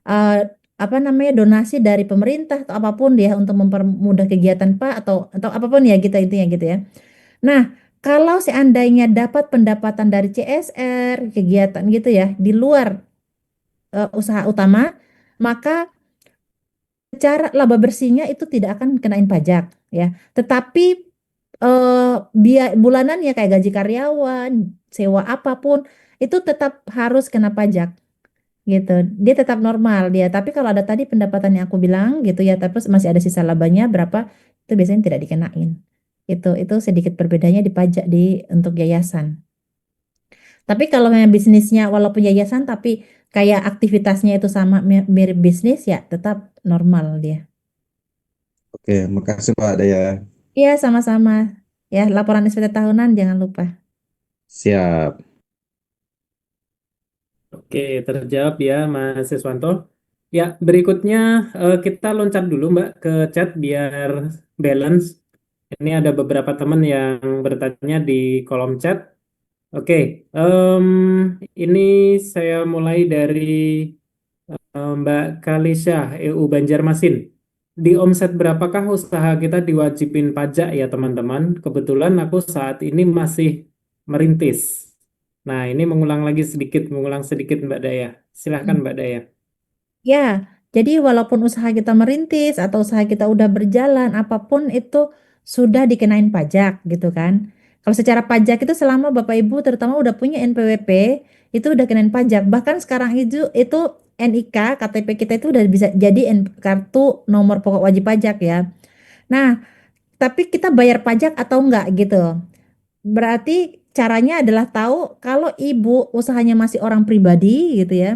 eh, apa namanya donasi dari pemerintah atau apapun ya untuk mempermudah kegiatan Pak atau apapun ya gitu intinya gitu ya. Nah, kalau seandainya dapat pendapatan dari CSR, kegiatan gitu ya, di luar usaha utama, maka secara laba bersihnya itu tidak akan kenain pajak ya. Tetapi biaya bulanan ya kayak gaji karyawan, sewa apapun itu tetap harus kena pajak gitu. Dia tetap normal dia. Tapi kalau ada tadi pendapatan yang aku bilang gitu ya, tapi masih ada sisa labanya berapa itu biasanya tidak dikenain. Itu sedikit berbedanya di pajak untuk yayasan. Tapi kalau memang bisnisnya walaupun yayasan tapi kayak aktivitasnya itu sama mirip bisnis ya tetap normal dia. Oke, makasih Mbak Daya. Iya, sama-sama. Ya, laporan SPT tahunan jangan lupa. Siap. Oke, terjawab ya Mas Siswanto. Ya, berikutnya kita loncat dulu Mbak ke chat biar balance. Ini ada beberapa teman yang bertanya di kolom chat. Oke, em, ini saya mulai dari Mbak Kalisha, EU Banjarmasin. Di omset berapakah usaha kita diwajibin pajak ya teman-teman? Kebetulan aku saat ini masih merintis. Nah, ini mengulang sedikit Mbak Daya. Silahkan Mbak Daya. Ya, jadi walaupun usaha kita merintis atau usaha kita udah berjalan, apapun itu sudah dikenain pajak gitu kan. Kalau secara pajak itu selama Bapak Ibu terutama udah punya NPWP, itu udah kenain pajak. Bahkan sekarang itu NIK, KTP kita itu udah bisa jadi kartu nomor pokok wajib pajak ya. Nah, tapi kita bayar pajak atau enggak gitu. Berarti caranya adalah tahu kalau ibu usahanya masih orang pribadi gitu ya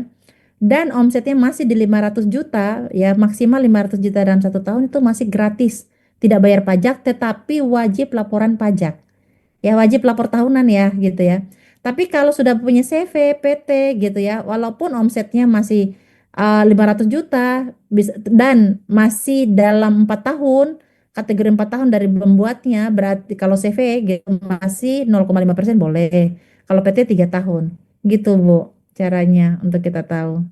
dan omsetnya masih di 500 juta, ya maksimal 500 juta dalam 1 tahun itu masih gratis. Tidak bayar pajak, tetapi wajib laporan pajak. Ya wajib lapor tahunan ya gitu ya. Tapi kalau sudah punya CV, PT gitu ya, walaupun omsetnya masih 500 juta dan masih dalam 4 tahun, kategori 4 tahun dari pembuatnya, berarti kalau CV gitu, masih 0,5% boleh. Kalau PT 3 tahun. Gitu Bu, caranya untuk kita tahu.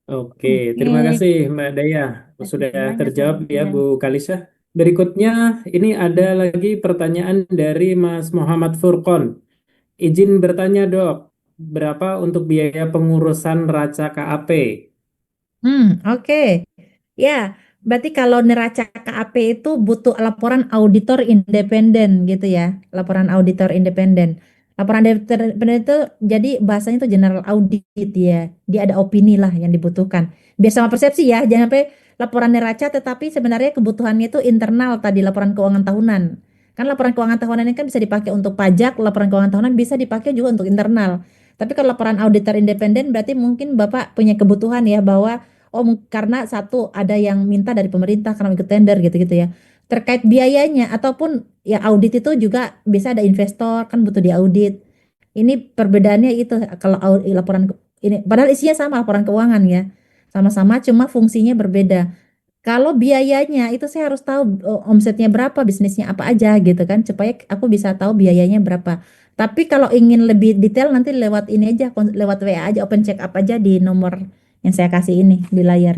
Oke, terima Oke, kasih Mbak Daya. kasih Sudah banyak terjawab ya ya. Bu Kalisa. Berikutnya, ini ada lagi pertanyaan dari Mas Muhammad Furqon. Izin bertanya dok, berapa untuk biaya pengurusan Raca KAP? Oke. Ya, berarti kalau neraca KAP itu butuh laporan auditor independen gitu ya. Laporan auditor independen. Laporan auditor independen itu jadi bahasanya itu general audit ya. Dia ada opini lah yang dibutuhkan. Biar sama persepsi ya, jangan sampai laporan neraca tetapi sebenarnya kebutuhannya itu internal tadi laporan keuangan tahunan. Kan laporan keuangan tahunan ini kan bisa dipakai untuk pajak, laporan keuangan tahunan bisa dipakai juga untuk internal. Tapi kalau laporan auditor independen berarti mungkin Bapak punya kebutuhan ya bahwa oh, karena satu ada yang minta dari pemerintah karena ikut tender gitu-gitu ya. Terkait biayanya ataupun ya audit itu juga bisa ada investor kan butuh diaudit. Ini perbedaannya itu kalau laporan ini padahal isinya sama laporan keuangan ya. Sama-sama cuma fungsinya berbeda. Kalau biayanya itu saya harus tahu omsetnya berapa, bisnisnya apa aja gitu kan supaya aku bisa tahu biayanya berapa. Tapi kalau ingin lebih detail nanti lewat ini aja lewat WA aja open check up aja di nomor yang saya kasih ini di layar.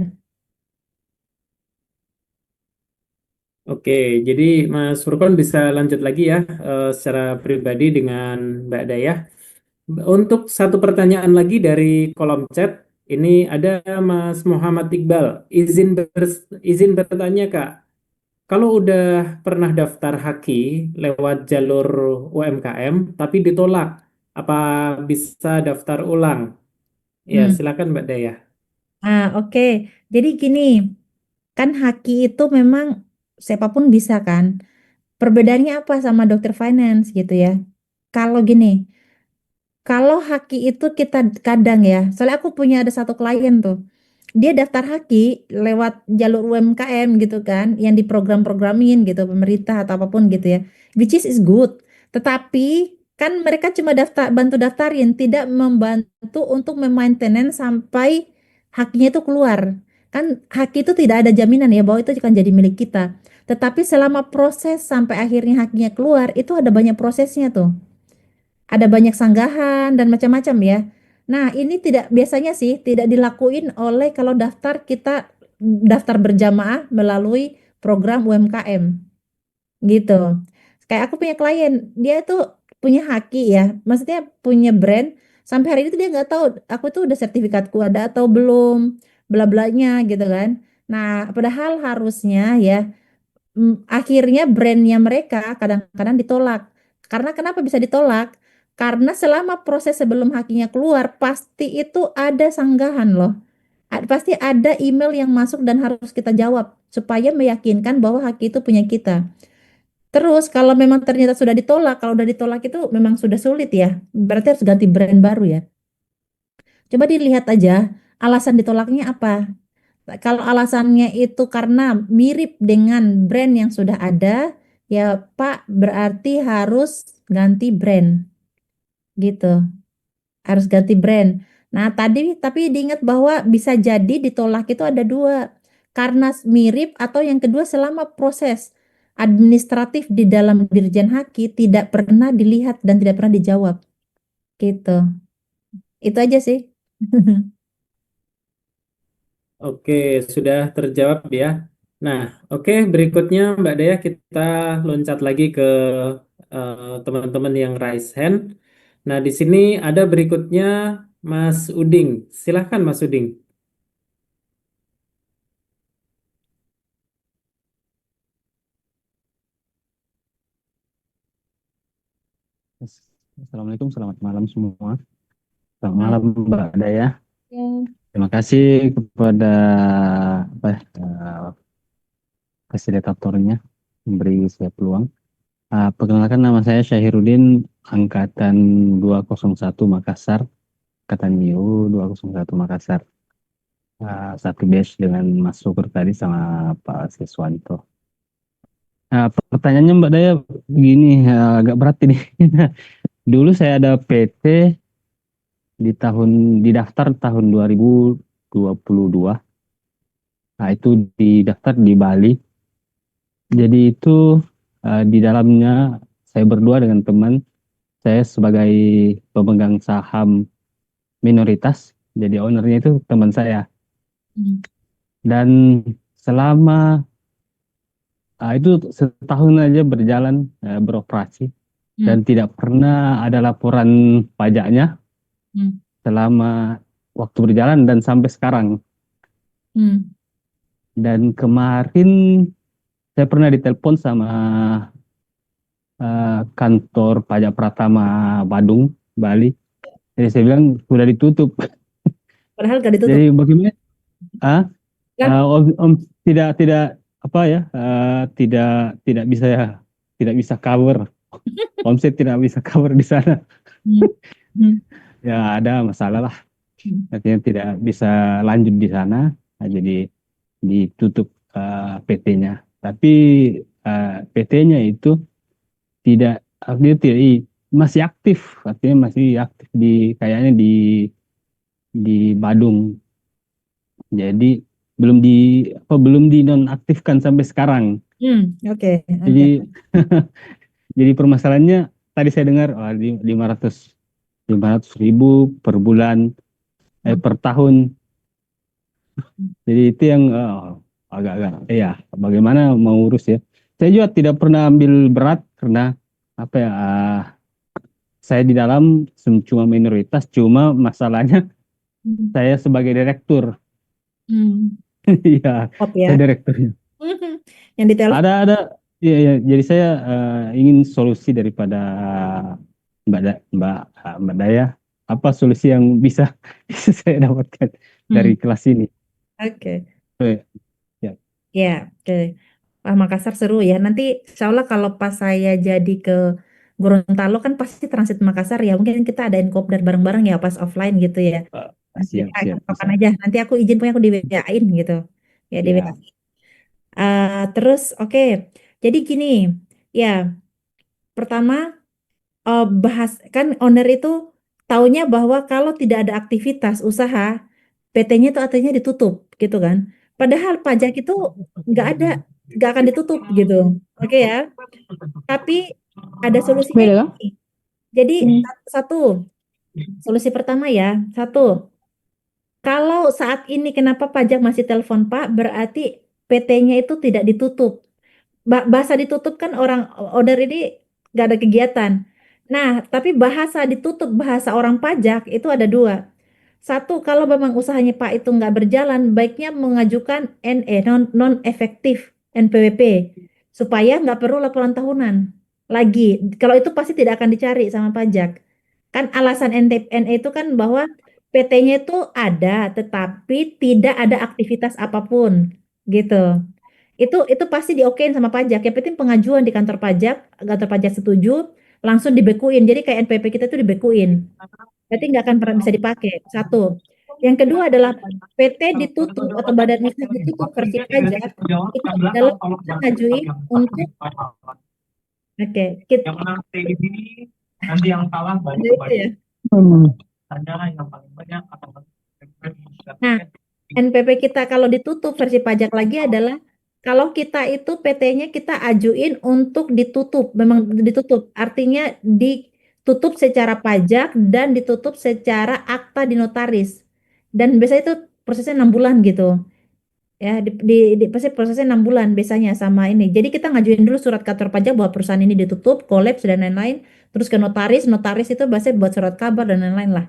Oke, jadi Mas Furqon bisa lanjut lagi ya secara pribadi dengan Mbak Daya. Untuk satu pertanyaan lagi dari kolom chat, ini ada Mas Muhammad Iqbal. Izin bertanya Kak, kalau udah pernah daftar Haki lewat jalur UMKM tapi ditolak, apa bisa daftar ulang? Ya, Hmm. silakan Mbak Daya. Oke. Jadi gini, kan Haki itu memang siapapun bisa kan. Perbedaannya apa sama dokter finance gitu ya? Kalau gini, kalau Haki itu kita kadang ya, soalnya aku punya ada satu klien tuh. Dia daftar Haki lewat jalur UMKM gitu kan, yang diprogram-programin gitu pemerintah atau apapun gitu ya. Which is good. Tetapi kan mereka cuma bantu daftarin, tidak membantu untuk memaintenance sampai haknya itu keluar. Kan hak itu tidak ada jaminan ya bahwa itu akan jadi milik kita. Tetapi selama proses sampai akhirnya haknya keluar, itu ada banyak prosesnya tuh. Ada banyak sanggahan dan macam-macam ya. Nah, ini tidak biasanya sih tidak dilakuin oleh kalau daftar berjamaah melalui program UMKM gitu. Kayak aku punya klien, dia tuh punya haki ya, maksudnya punya brand. Sampai hari ini tuh dia nggak tahu aku tuh udah sertifikatku ada atau belum, bla blanya gitu kan. Nah, padahal harusnya ya akhirnya brandnya mereka kadang-kadang ditolak. Karena kenapa bisa ditolak? Karena selama proses sebelum hakinya keluar, pasti itu ada sanggahan loh. Pasti ada email yang masuk dan harus kita jawab supaya meyakinkan bahwa haki itu punya kita. Terus kalau memang ternyata sudah ditolak, kalau udah ditolak itu memang sudah sulit ya. Berarti harus ganti brand baru ya. Coba dilihat aja alasan ditolaknya apa. Kalau alasannya itu karena mirip dengan brand yang sudah ada, ya Pak berarti harus ganti brand gitu. Harus ganti brand. Nah, tadi tapi diingat bahwa bisa jadi ditolak itu ada dua. Karena mirip atau yang kedua selama proses administratif di dalam Dirjen Haki tidak pernah dilihat dan tidak pernah dijawab. Gitu. Itu aja sih. Oke, sudah terjawab ya. Nah, oke, berikutnya Mbak Dea kita loncat lagi ke teman-teman yang raise hand. Nah, di sini ada berikutnya Mas Uding. Silahkan Mas Uding. Assalamualaikum, selamat malam semua. Selamat Nah, malam Mbak Daya. ya. Terima kasih kepada apa, fasilitatornya memberi saya peluang. Perkenalkan nama saya Syahiruddin, angkatan 201 Makassar, angkatan MIU 201 Makassar. Satu batch dengan Mas Sukur tadi sama Pak Siswanto. Pertanyaannya Mbak Daya begini, agak berat ini. Dulu saya ada PT didaftar tahun 2022. Nah, itu didaftar di Bali. Jadi itu di dalamnya saya berdua dengan teman, saya sebagai pemegang saham minoritas, jadi ownernya itu teman saya. Hmm. Dan selama itu setahun aja berjalan beroperasi dan tidak pernah ada laporan pajaknya Hmm. selama waktu berjalan dan sampai sekarang. Hmm. Dan kemarin saya pernah ditelepon sama kantor pajak Pratama Badung, Bali. Jadi saya bilang sudah ditutup. Padahal gak ditutup. Jadi bagaimana? Kan? Om tidak apa ya? Tidak bisa tidak bisa cover. Omset tidak bisa cover di sana. Hmm. Hmm. Ya ada masalah lah. Hmm. Artinya tidak bisa lanjut di sana. Nah, jadi ditutup PT-nya. Tapi PT-nya itu tidak artinya tidak masih aktif, artinya masih aktif di kayaknya di Badung. Jadi belum dinonaktifkan sampai sekarang. Oke. Jadi jadi permasalahannya tadi saya dengar 500 ribu per bulan per tahun. Jadi itu yang agak-agak ya bagaimana mau urus ya. Saya juga tidak pernah ambil berat karena apa ya saya di dalam cuma minoritas, cuma masalahnya saya sebagai direktur. Iya, Top ya. saya direkturnya. Yang ditelepon. Ada ya, ya, jadi saya ingin solusi daripada Mbak Daya. Apa solusi yang bisa saya dapatkan dari kelas ini? Oke. Ya. Ya, oke. Wah, Makassar seru ya. Nanti insya Allah kalau pas saya jadi ke Gorontalo kan pasti transit Makassar ya. Mungkin kita adain kopdar bareng-bareng ya pas offline gitu ya. Nanti Siap, siap, kapan bisa. aja. Nanti aku izin punya aku di WA-in gitu. Ya di WA. Ya. Terus oke. Jadi gini, ya pertama bahas kan owner itu taunya bahwa kalau tidak ada aktivitas usaha PT-nya itu artinya ditutup gitu kan. Padahal pajak itu nggak akan ditutup gitu. Oke ya. Tapi ada solusinya Beda kan? ini. Jadi satu solusi pertama ya, satu kalau saat ini kenapa pajak masih telepon Pak, berarti PT-nya itu tidak ditutup. Bahasa ditutup kan orang order ini nggak ada kegiatan. Nah, tapi bahasa ditutup, bahasa orang pajak itu ada dua. Satu, kalau memang usahanya Pak itu nggak berjalan, baiknya mengajukan NE, non efektif NPWP. supaya nggak perlu laporan tahunan lagi. Kalau itu pasti tidak akan dicari sama pajak. Kan alasan NE itu kan bahwa PT-nya itu ada, tetapi tidak ada aktivitas apapun, gitu. Itu pasti diokein sama pajak. Yang penting pengajuan di kantor pajak setuju, langsung dibekuin. Jadi kayak NPP kita itu dibekuin. Berarti nggak akan pernah bisa dipakai. Satu. Yang kedua adalah PT ditutup atau badan usaha ditutup versi pajak itu adalah kita ngajuin untuk oke kita Yang menang stay di sini, nanti yang salah balik itu ke ya. Hmm. Tanya yang paling banyak atau Nah, NPP kita kalau ditutup versi pajak lagi adalah kalau kita itu PT-nya kita ajuin untuk ditutup, memang ditutup, artinya ditutup secara pajak dan ditutup secara akta di notaris. Dan biasanya itu prosesnya 6 bulan gitu. Ya, pasti prosesnya 6 bulan biasanya sama ini. Jadi kita ngajuin dulu surat kantor pajak bahwa perusahaan ini ditutup, kolaps dan lain-lain, terus ke notaris, notaris itu biasanya buat surat kabar dan lain-lain lah.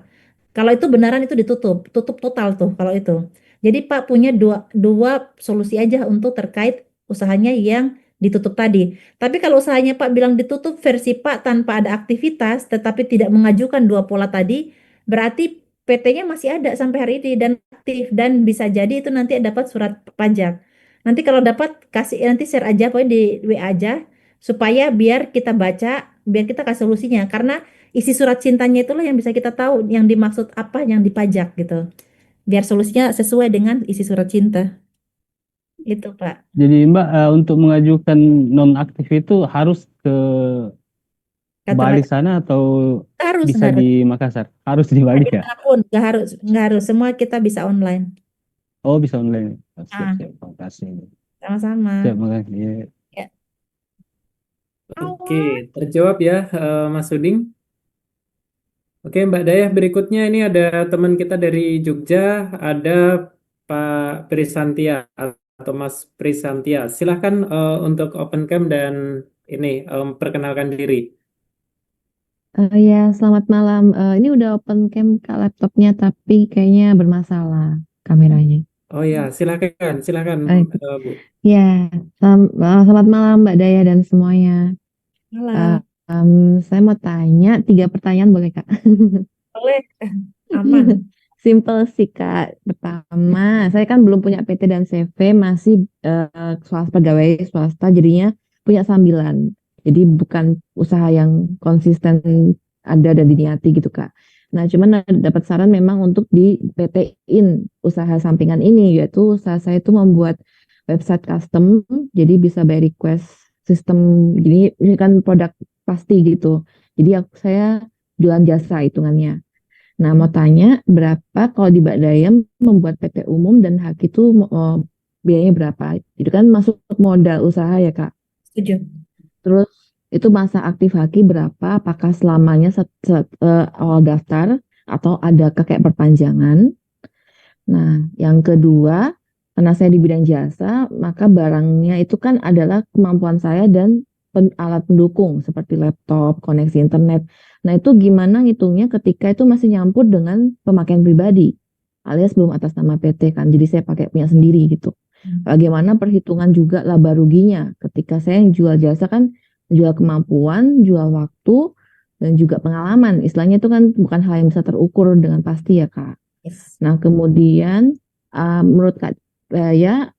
Kalau itu benaran itu ditutup, tutup total tuh kalau itu. Jadi Pak punya dua solusi aja untuk terkait usahanya yang ditutup tadi. Tapi kalau usahanya Pak bilang ditutup versi Pak tanpa ada aktivitas, tetapi tidak mengajukan dua pola tadi, berarti PT-nya masih ada sampai hari ini dan aktif dan bisa jadi itu nanti dapat surat pajak. Nanti kalau dapat kasih nanti share aja pokoknya di WA aja supaya biar kita baca, biar kita kasih solusinya. Karena isi surat cintanya itulah yang bisa kita tahu yang dimaksud apa yang dipajak gitu. Biar solusinya sesuai dengan isi surat cinta. Itu, Pak. Jadi Mbak, untuk mengajukan nonaktif itu harus ke Kantor Bali pajak sana atau harus bisa harus. di Makassar? Harus di Bali ya? Dimanapun nggak harus semua kita bisa online. Oh, bisa online. Oh, siap, Ah, siap. Makasih. sama-sama. Siap, makasih. Ya. Ya. Oke, terjawab ya, Mas Suding. Oke, Mbak Dayah, berikutnya ini ada teman kita dari Jogja, ada Pak Prisantia atau Mas Prisantia. Silahkan untuk open cam dan ini perkenalkan diri. Ya, selamat malam. Ini udah open cam ke laptopnya, tapi kayaknya bermasalah kameranya. Oh ya, silakan Eh, Bu. ya, selamat malam Mbak Daya dan semuanya. Malam. Saya mau tanya 3 pertanyaan boleh Kak? Boleh. Aman. Simple sih Kak. Pertama, saya kan belum punya PT dan CV, masih swasta pegawai swasta, jadinya punya sambilan. Jadi bukan usaha yang konsisten ada dan diniati gitu Kak. Nah, cuman dapat saran memang untuk di PT-in usaha sampingan ini, yaitu usaha saya itu membuat website custom, jadi bisa by request sistem, jadi ini kan produk pasti gitu. Jadi saya jualan jasa hitungannya. Nah, mau tanya berapa kalau di Badayam membuat PT umum dan hak itu biayanya berapa? Itu kan masuk modal usaha ya Kak. Setuju. Terus itu masa aktif haki berapa? Apakah selamanya awal daftar atau ada kayak perpanjangan? Nah, yang kedua, karena saya di bidang jasa, maka barangnya itu kan adalah kemampuan saya dan alat pendukung seperti laptop, koneksi internet. Nah, itu gimana ngitungnya ketika itu masih nyampur dengan pemakaian pribadi, alias belum atas nama PT kan. Jadi saya pakai punya sendiri gitu. Bagaimana perhitungan juga laba ruginya ketika saya yang jual jasa kan jual kemampuan, jual waktu, dan juga pengalaman. Istilahnya itu kan bukan hal yang bisa terukur dengan pasti ya Kak. Yes. Nah, kemudian menurut Kak ya,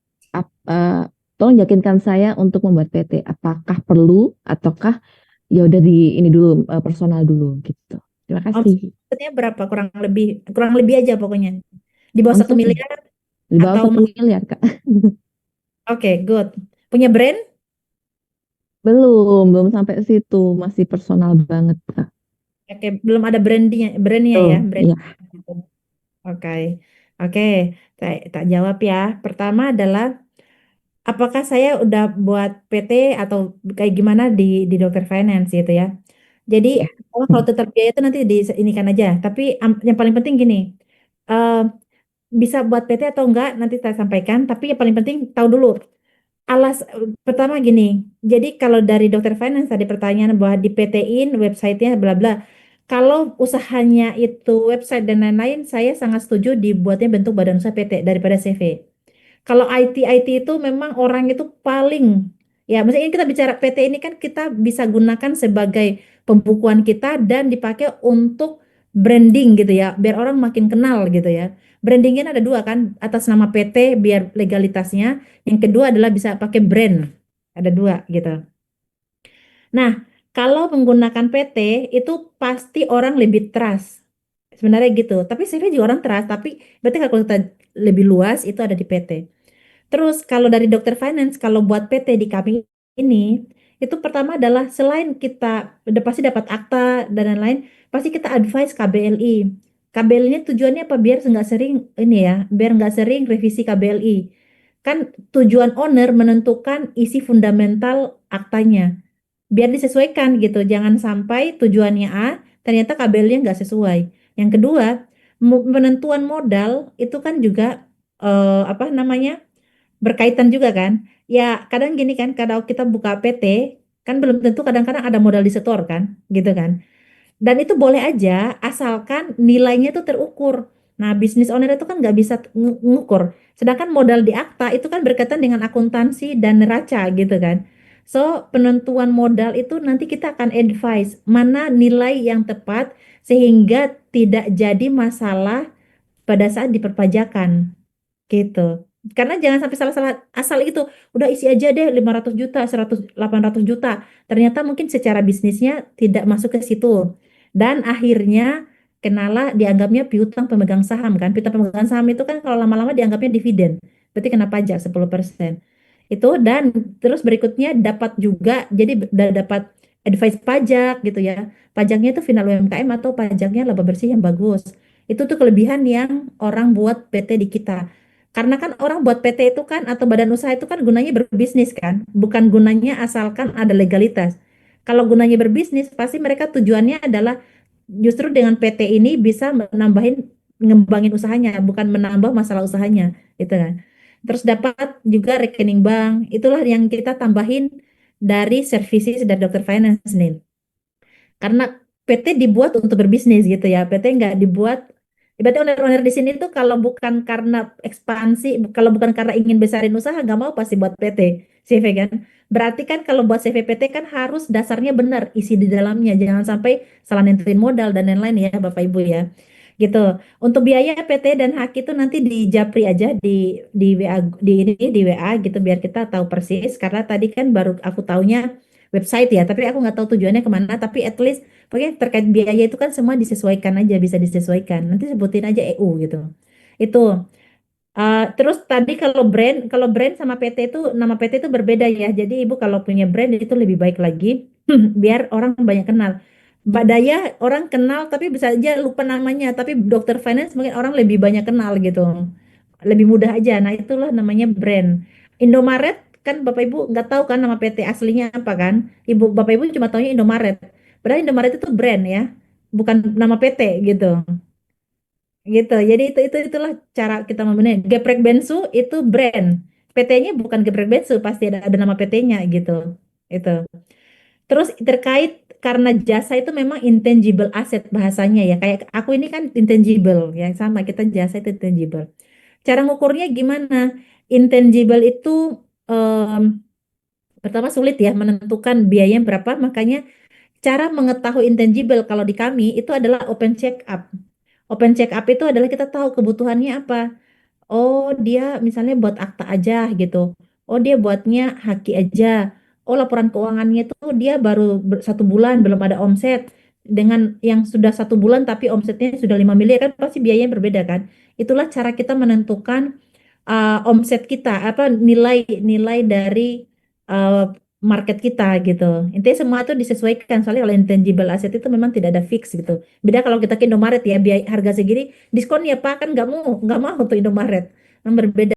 tolong yakinkan saya untuk membuat PT. Apakah perlu ataukah ya udah di ini dulu personal dulu gitu. Terima kasih. Omsetnya berapa? Kurang lebih aja pokoknya. Di bawah 1 Omset miliar di bawah atau 1 miliar Kak. Oke, good. Punya brand? Belum sampai situ, masih personal banget Kak. Oke, belum ada brandnya ya, brand. Iya. Oke, oke. Tak jawab ya. Pertama adalah apakah saya udah buat PT atau kayak gimana di Dokter Finance gitu ya. Jadi Ya. kalau tetap biaya itu nanti diinikan aja. Tapi yang paling penting gini, eh, bisa buat PT atau enggak nanti saya sampaikan. Tapi yang paling penting tahu dulu. Pertama gini, jadi kalau dari Dokter Finance tadi pertanyaan bahwa di PT-in websitenya bla bla. Kalau usahanya itu website dan lain-lain, saya sangat setuju dibuatnya bentuk badan usaha PT daripada CV. Kalau IT itu memang orang itu paling Ya, maksudnya kita bicara PT ini kan kita bisa gunakan sebagai pembukuan kita dan dipakai untuk branding gitu ya, biar orang makin kenal gitu ya. Brandingnya ada dua kan, atas nama PT biar legalitasnya. Yang kedua adalah bisa pakai brand. Ada dua gitu. Nah, kalau menggunakan PT itu pasti orang lebih trust. Sebenarnya gitu. Tapi CV juga orang trust, tapi berarti kalau kita lebih luas itu ada di PT. Terus kalau dari dokter finance, kalau buat PT di kami ini, itu pertama adalah selain kita udah pasti dapat akta dan lain-lain, pasti kita advice KBLI. KBLI ini tujuannya apa? Biar nggak sering ini ya, biar nggak sering revisi KBLI. Kan tujuan owner menentukan isi fundamental aktanya biar disesuaikan gitu. Jangan sampai tujuannya A, ternyata kabelnya nggak sesuai. Yang kedua, penentuan modal itu kan juga apa namanya berkaitan juga kan. Ya kadang gini kan, kalau kita buka PT kan belum tentu kadang-kadang ada modal disetor kan, gitu kan. Dan itu boleh aja asalkan nilainya itu terukur. Nah, bisnis owner itu kan nggak bisa ngukur. Sedangkan modal di akta itu kan berkaitan dengan akuntansi dan neraca gitu kan. So, penentuan modal itu nanti kita akan advise mana nilai yang tepat sehingga tidak jadi masalah pada saat diperpajakan gitu. Karena jangan sampai salah-salah asal itu udah isi aja deh 500 juta, 100, 800 juta. Ternyata mungkin secara bisnisnya tidak masuk ke situ. Dan akhirnya kenalah dianggapnya piutang pemegang saham kan. Piutang pemegang saham itu kan kalau lama-lama dianggapnya dividen. Berarti kena pajak 10%. Itu dan terus berikutnya dapat juga jadi dapat advice pajak gitu ya. Pajaknya itu final UMKM atau pajaknya laba bersih yang bagus. Itu tuh kelebihan yang orang buat PT di kita. Karena kan orang buat PT itu kan atau badan usaha itu kan gunanya berbisnis kan, bukan gunanya asalkan ada legalitas. Kalau gunanya berbisnis, pasti mereka tujuannya adalah justru dengan PT ini bisa menambahin ngembangin usahanya, bukan menambah masalah usahanya, gitu kan. Terus dapat juga rekening bank, itulah yang kita tambahin dari services dari Dokter Finance nih. Karena PT dibuat untuk berbisnis gitu ya. PT nggak dibuat, ibaratnya owner-owner di sini tuh kalau bukan karena ekspansi, kalau bukan karena ingin besarin usaha, nggak mau pasti buat PT, CV kan. Berarti kan kalau buat CV PT kan harus dasarnya benar, isi di dalamnya. Jangan sampai salah nentuin modal dan lain-lain ya Bapak Ibu ya. Gitu. Untuk biaya PT dan HAK itu nanti di Japri aja di WA di WA gitu biar kita tahu persis karena tadi kan baru aku taunya website ya, tapi aku nggak tahu tujuannya kemana. Tapi at least pokoknya terkait biaya itu kan semua disesuaikan aja, bisa disesuaikan. Nanti sebutin aja EU gitu. Itu. Terus tadi kalau brand sama PT itu nama PT itu berbeda ya. Jadi Ibu kalau punya brand itu lebih baik lagi biar orang banyak kenal. Mbak Daya orang kenal tapi bisa aja lupa namanya. Tapi Dokter Finance mungkin orang lebih banyak kenal gitu. Lebih mudah aja. Nah itulah namanya brand. Indomaret kan Bapak Ibu nggak tahu kan nama PT aslinya apa kan? Bapak Ibu cuma taunya Indomaret. Padahal Indomaret itu brand ya, bukan nama PT gitu. Gitu. Jadi itulah cara kita membenahi. Geprek Bensu itu brand. PT-nya bukan Geprek Bensu, pasti ada nama PT-nya gitu. Itu. Terus terkait karena jasa itu memang intangible asset bahasanya ya. Kayak aku ini kan intangible ya sama kita jasa itu intangible. Cara ngukurnya gimana? Intangible itu em, pertama sulit ya menentukan biayanya berapa, makanya cara mengetahui intangible kalau di kami itu adalah open check up. Open check up itu adalah kita tahu kebutuhannya apa. Oh, dia misalnya buat akta aja gitu. Oh, dia buatnya haki aja. Oh, laporan keuangannya itu dia baru 1 bulan belum ada omset. Dengan yang sudah 1 bulan tapi omsetnya sudah 5 miliar kan pasti biayanya berbeda kan. Itulah cara kita menentukan omset kita, apa nilai dari uh, market kita gitu. Intinya semua itu disesuaikan soalnya kalau intangible asset itu memang tidak ada fix gitu. Beda kalau kita ke Indomaret ya biaya harga segini diskon ya Pak kan nggak mau tuh Indomaret. Memang berbeda.